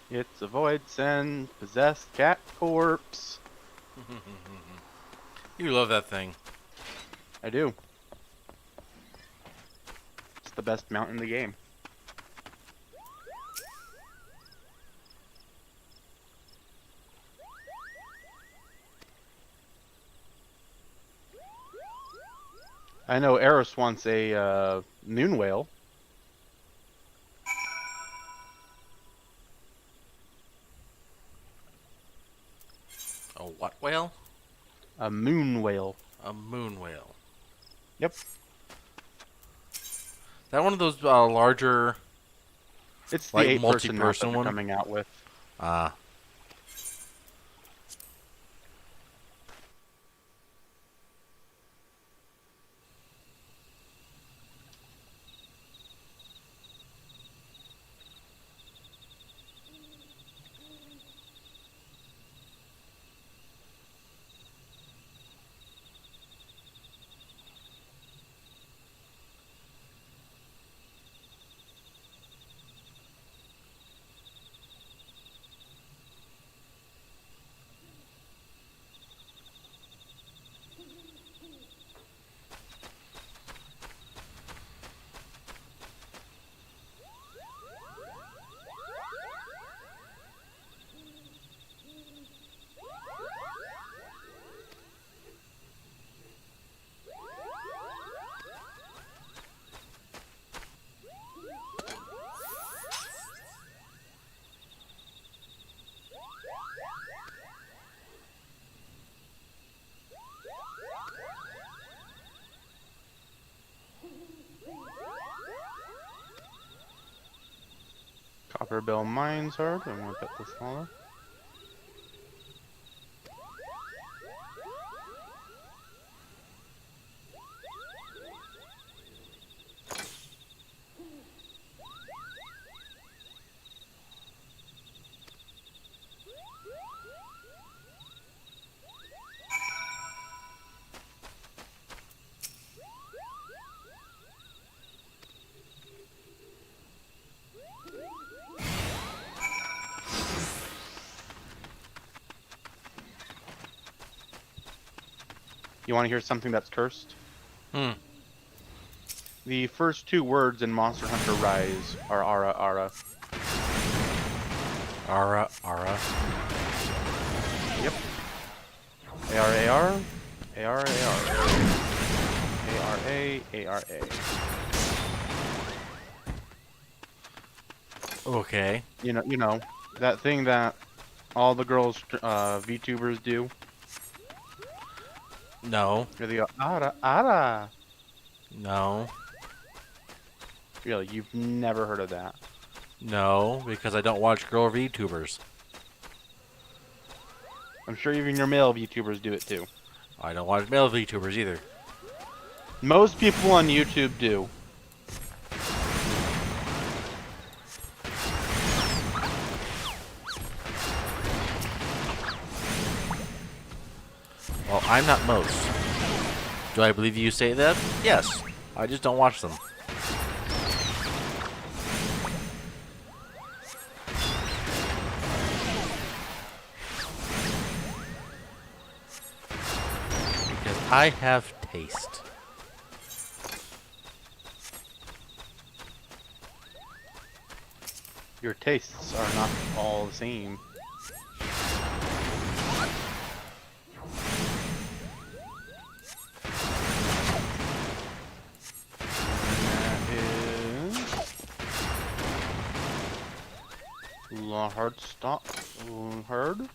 A: It's a void send possessed cat corpse.
B: You love that thing.
A: I do. It's the best mount in the game. I know Eris wants a moon whale.
B: A what whale?
A: A moon whale.
B: A moon whale.
A: Yep.
B: That one of those larger.
A: It's
B: like
A: the 8-person mount that
B: multi-person
A: they're
B: one
A: coming out with.
B: Ah.
A: Copperbill Mines Herd. I'm gonna put this smaller. You want to hear something that's cursed? The first 2 words in Monster Hunter Rise are Ara Ara.
B: Ara Ara.
A: Yep. AR AR. AR AR. ARA ARA.
B: Okay.
A: You know that thing that all the girls VTubers do.
B: No.
A: They go Ara Ara.
B: No.
A: Really, you've never heard of that?
B: No, because I don't watch girl VTubers.
A: I'm sure even your male VTubers do it too.
B: I don't watch male VTubers either.
A: Most people on YouTube do.
B: Well, I'm not most. Do I believe you say that? Yes. I just don't watch them. Because I have taste.
A: Your tastes are not all the same. Hard stop. Herd.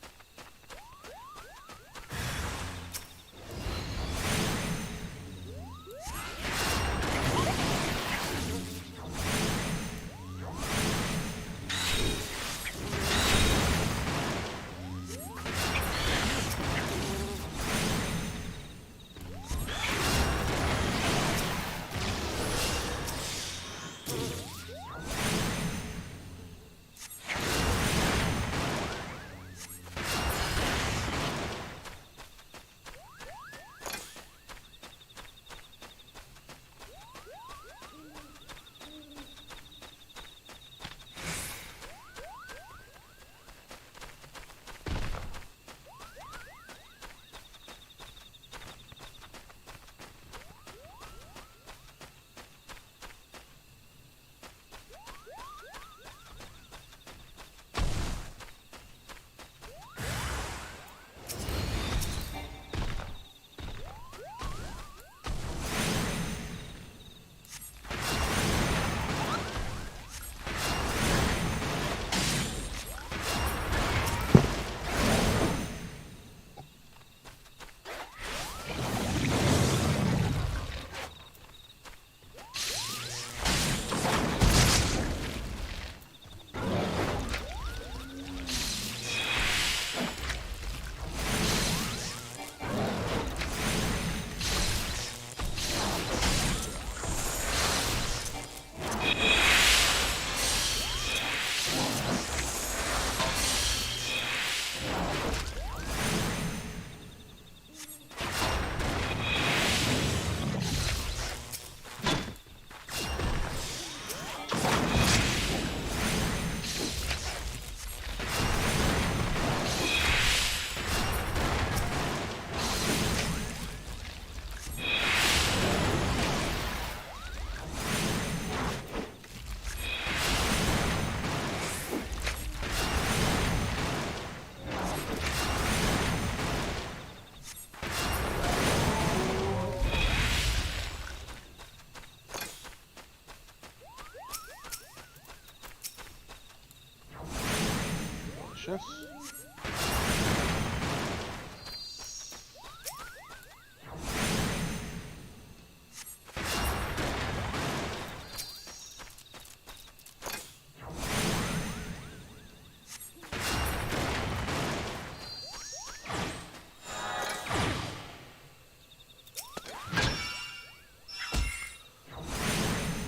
A: delicious.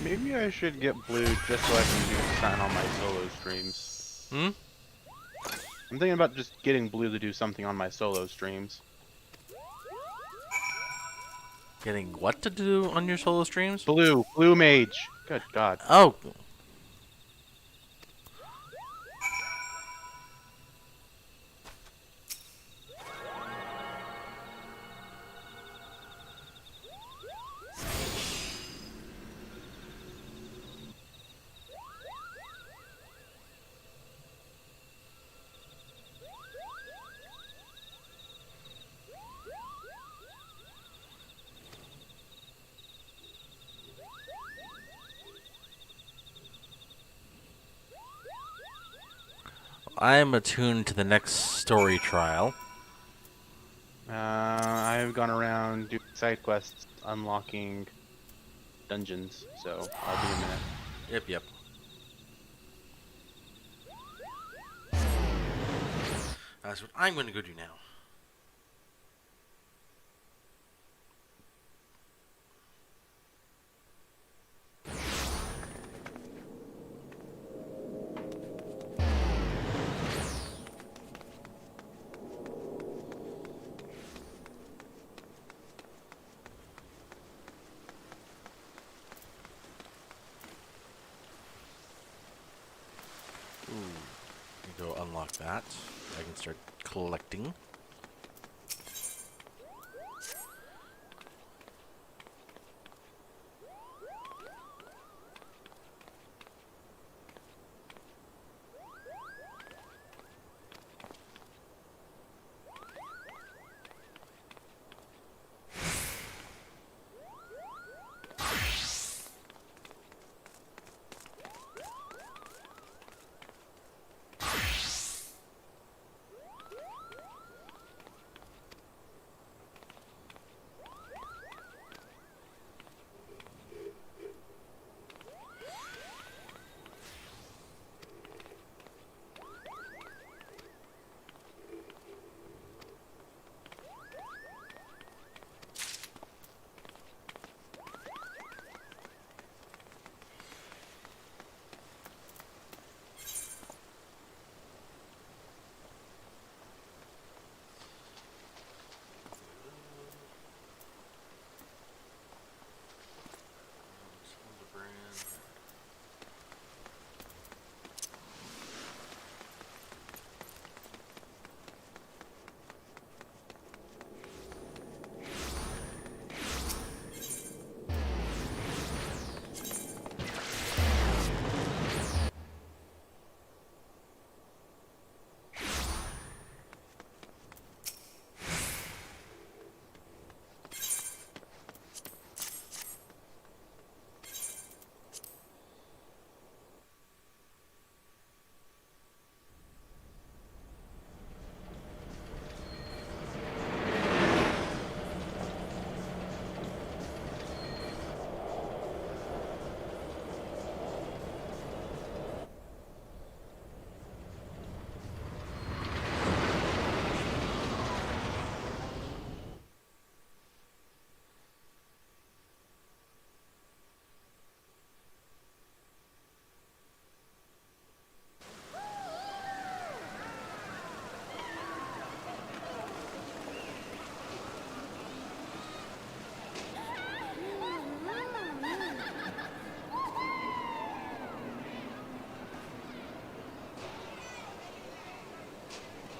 A: Maybe I should get blue just so I can do something on my solo streams.
B: Hmm?
A: I'm thinking about just getting blue to do something on my solo streams.
B: Getting what to do on your solo streams?
A: Blue mage. Good God.
B: Oh. I am attuned to the next story trial.
A: I've gone around doing side quests, unlocking dungeons, so I'll be a minute.
B: Yep. That's what I'm going to go do now. Go unlock that. I can start collecting.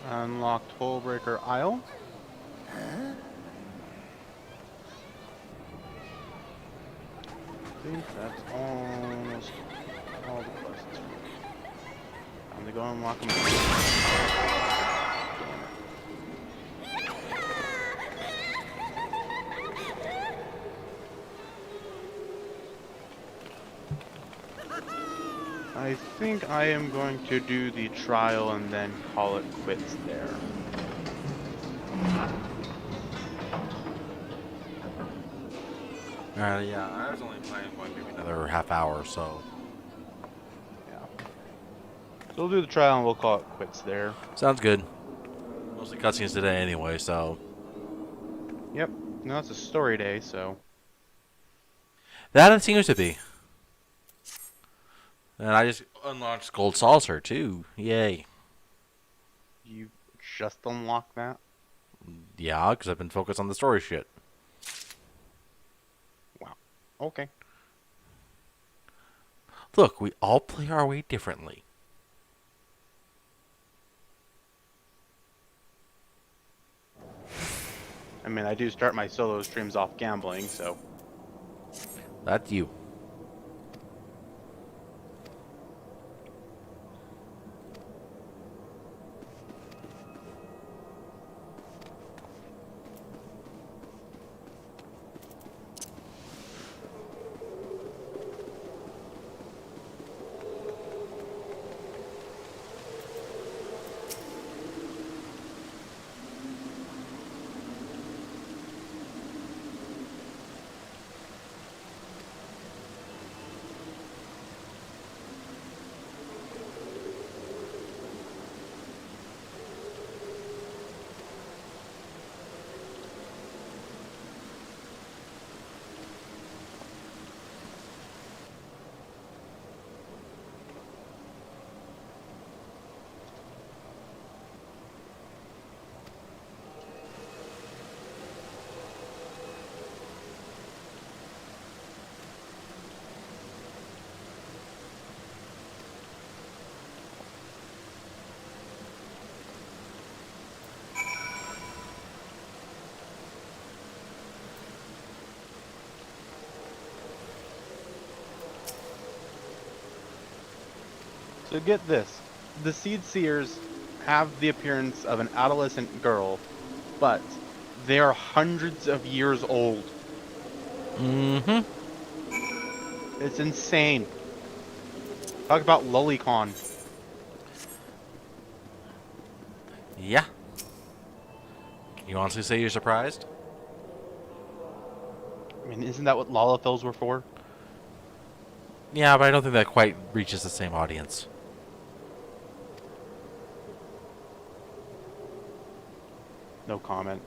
A: Unlocked Hullbreaker Isle. I think that's almost all the quests. Time to go unlock them. I think I am going to do the trial and then call it quits there.
B: Yeah, I was only planning on maybe another half hour, so.
A: Yeah. So we'll do the trial and we'll call it quits there.
B: Sounds good. Mostly cutscenes today anyway, so.
A: Yep. No, it's a story day, so.
B: That it seems to be. And I just unlocked Gold Saucer, too. Yay.
A: You just unlocked that?
B: Yeah, because I've been focused on the story shit.
A: Wow. Okay.
B: Look, we all play our way differently.
A: I mean, I do start my solo streams off gambling, so.
B: That's you.
A: So get this. The Seed Seers have the appearance of an adolescent girl, but they are hundreds of years old.
B: Mm-hmm.
A: It's insane. Talk about Lolicon.
B: Yeah. Can you honestly say you're surprised?
A: I mean, isn't that what Lalafels were for?
B: Yeah, but I don't think that quite reaches the same audience.
A: No comment.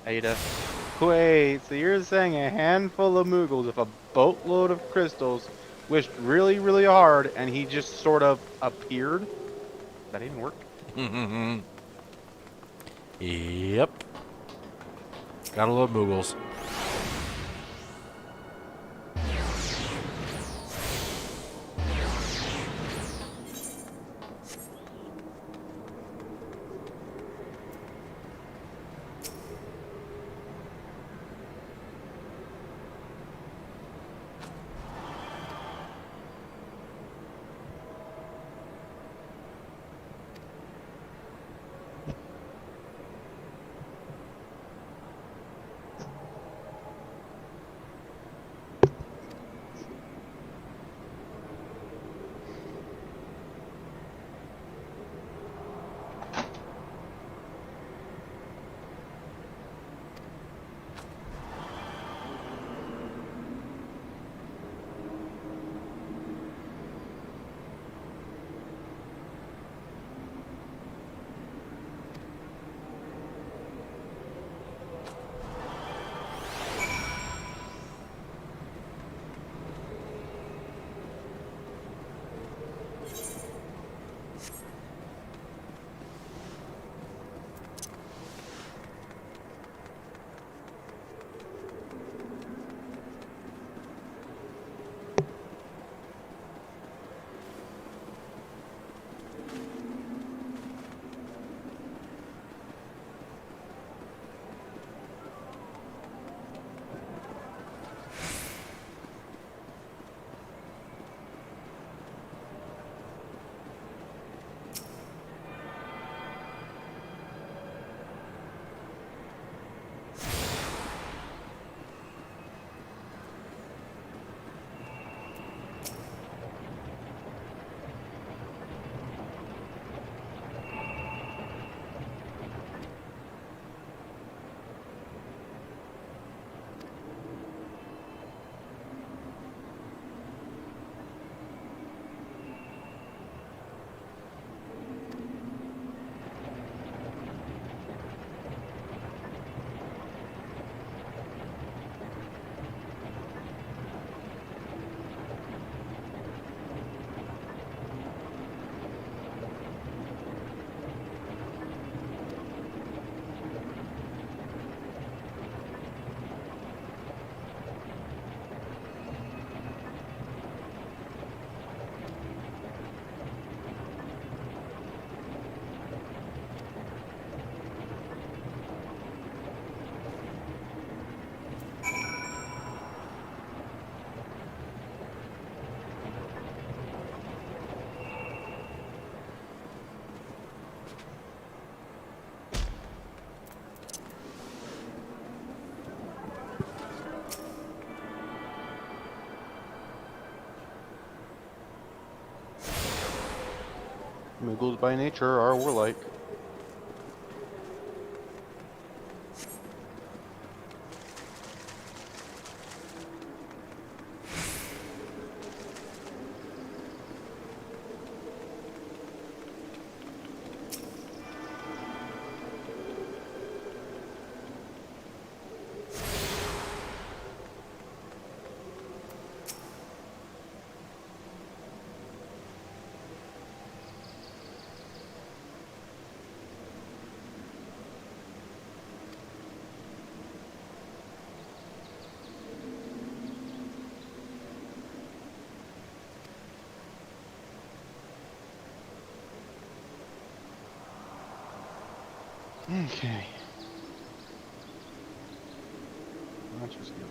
A: Ada. Wait, so you're saying a handful of Moogles with a boatload of crystals wished really, really hard and he just sort of appeared? That didn't work.
B: Yep. Gotta love Moogles.
A: Muggles by nature are warlike. Okay. That's just good.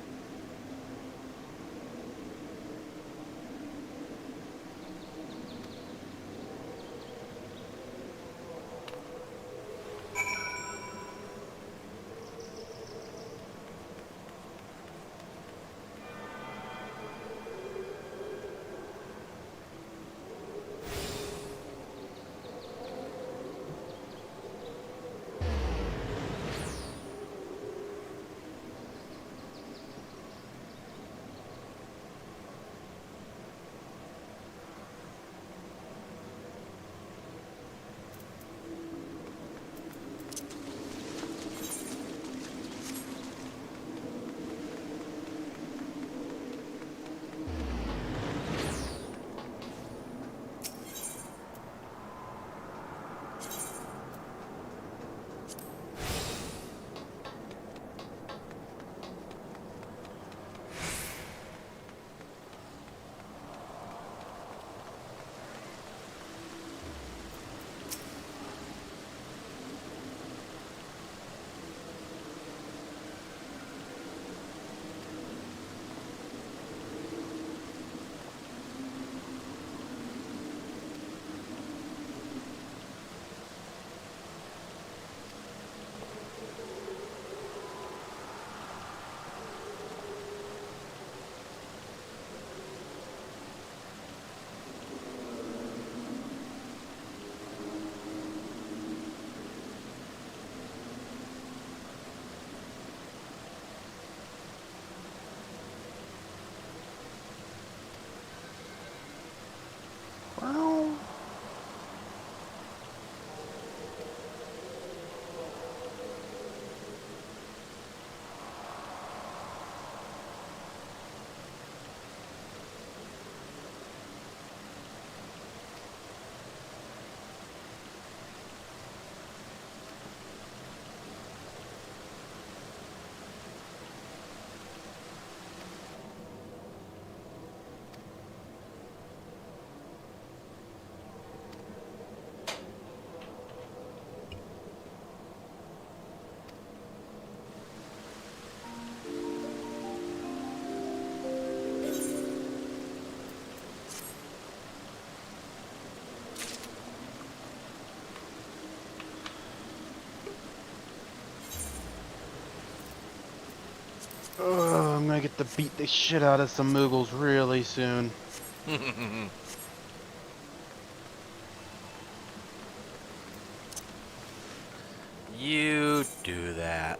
A: Oh, I'm gonna get to beat the shit out of some Muggles really soon.
B: You do that.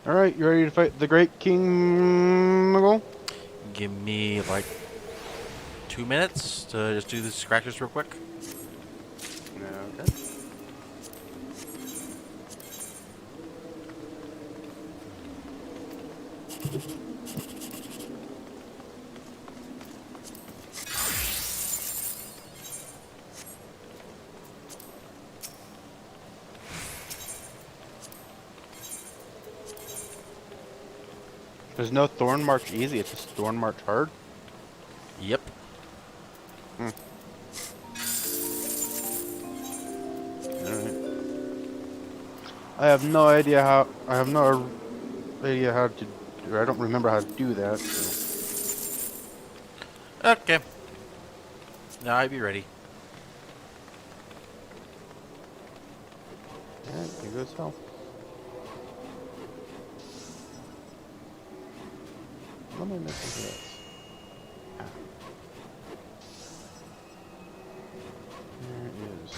A: Alright, you ready to fight the Great King Muggle?
B: Give me like 2 minutes to just do the scratches real quick.
A: Okay. There's no Thorn March easy, it's just Thorn March hard?
B: Yep.
A: Hmm. Alright. I have no idea how to, or I don't remember how to do that, so.
B: Okay. Now I'd be ready.
A: Yeah, here goes hell. What am I missing for this? There it is.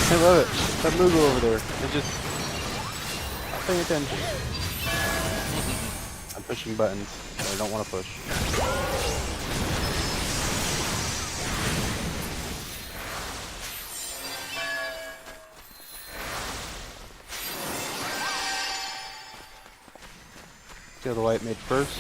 A: I love it. That Moogle over there. It's just not paying attention. I'm pushing buttons that I don't want to push. See how the light made first?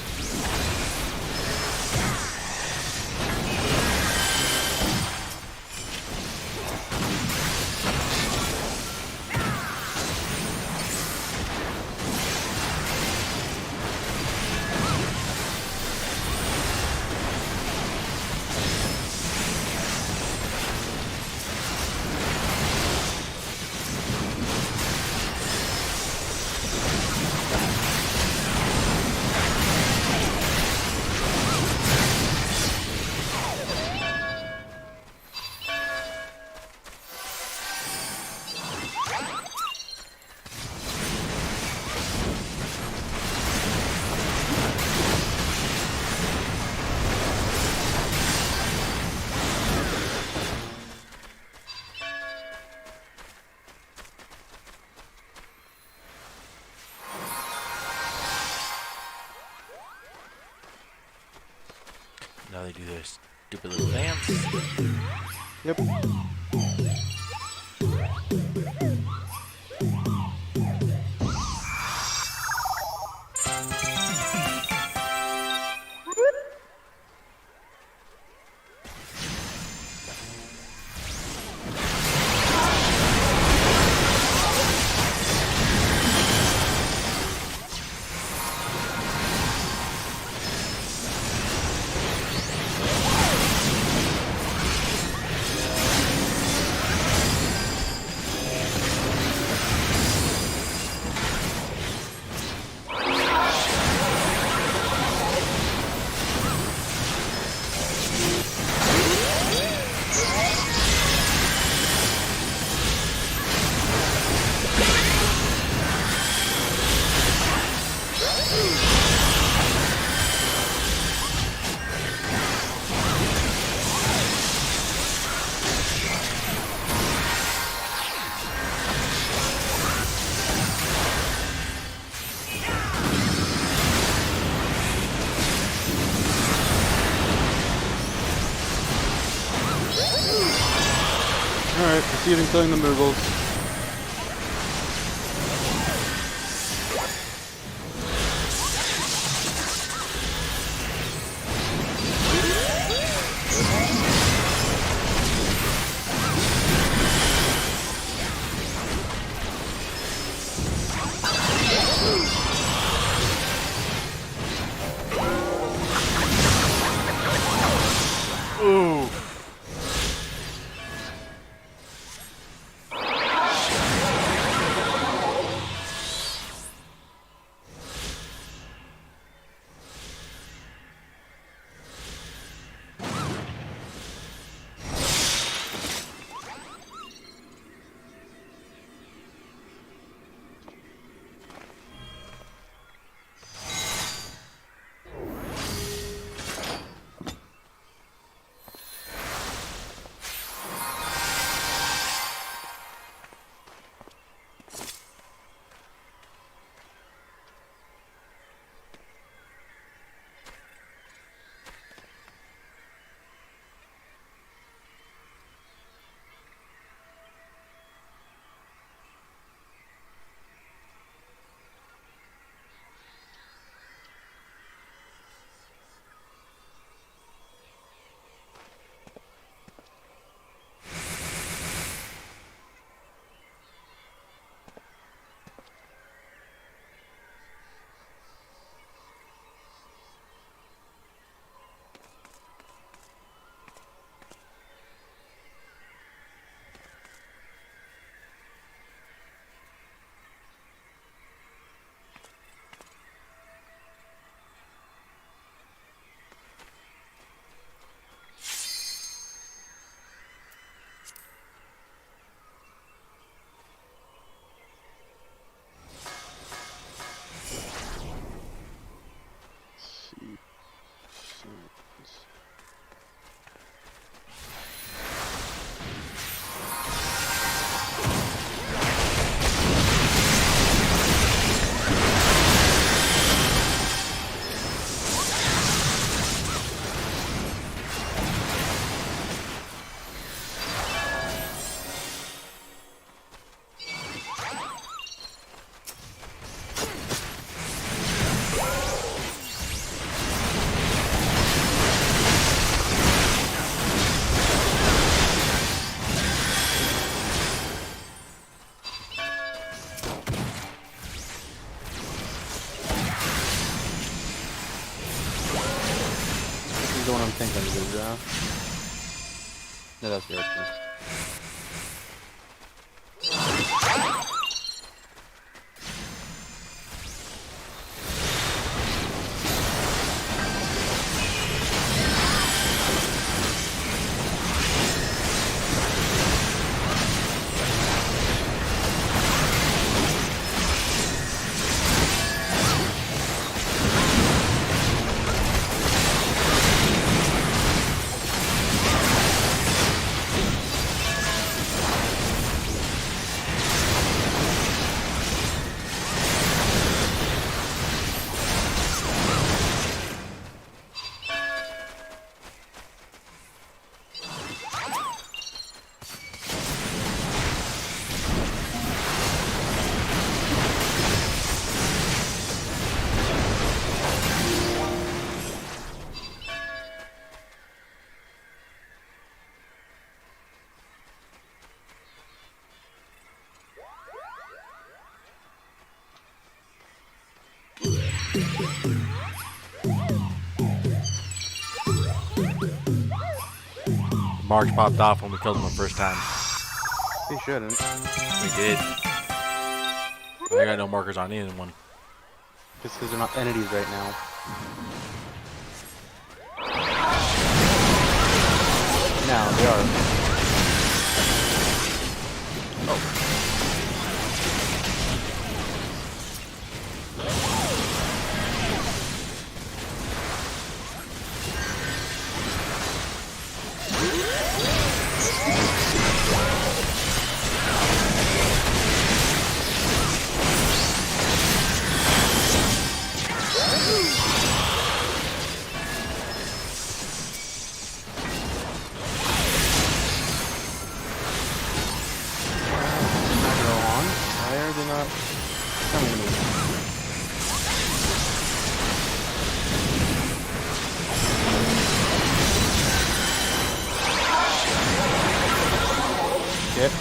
B: Now they do their stupid little dance.
A: Yep. Alright, proceed in killing the Moogles.
B: Ooh.
A: The one I'm thinking of is, no, that's the archer.
B: Marks popped off when we killed him the first time.
A: He shouldn't.
B: We did. I got no markers on anyone.
A: Just because they're not entities right now. Now they are. Oh. shit.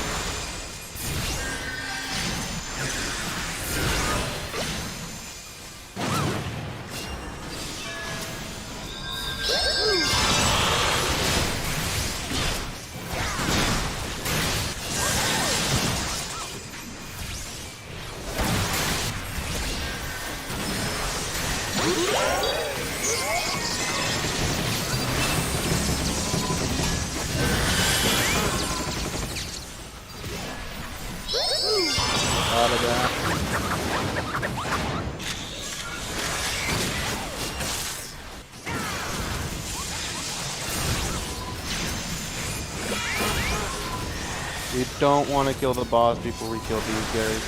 A: Out of that. We don't want to kill the boss before we kill these guys.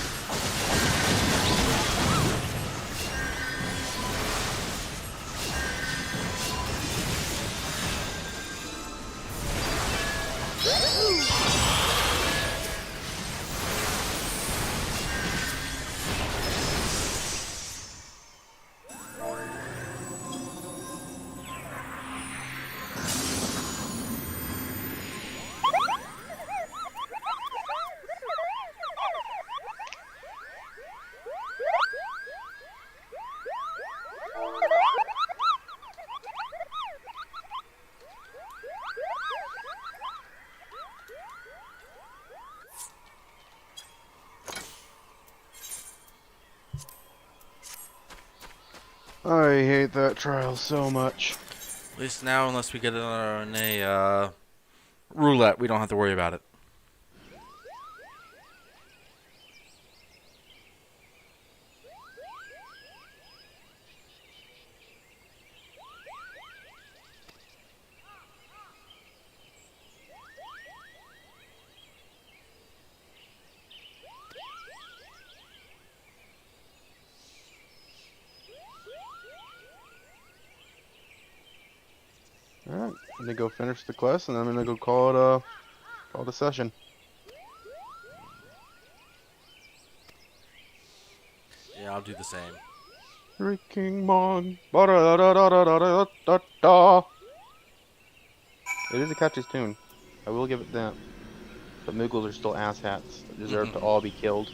A: I hate that trial so much.
B: At least now, unless we get it on a roulette, we don't have to worry about it.
A: Alright, I'm gonna go finish the quest and I'm gonna go call it a session.
B: Yeah, I'll do the same.
A: Freaking Mon. Ba-da-da-da-da-da-da-da-da. It is a catchy tune. I will give it that. But Moogles are still asshats that deserve to all be killed.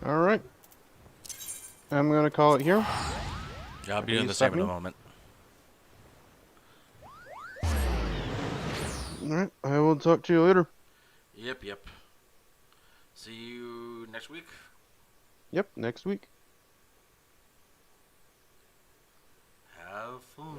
A: Alright. I'm gonna call it here.
B: Yeah, I'll be doing the same in a moment.
A: Alright, I will talk to you later.
B: Yep. See you next week?
A: Yep, next week.
B: Have fun.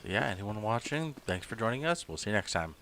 B: Yeah, anyone watching, thanks for joining us. We'll see you next time.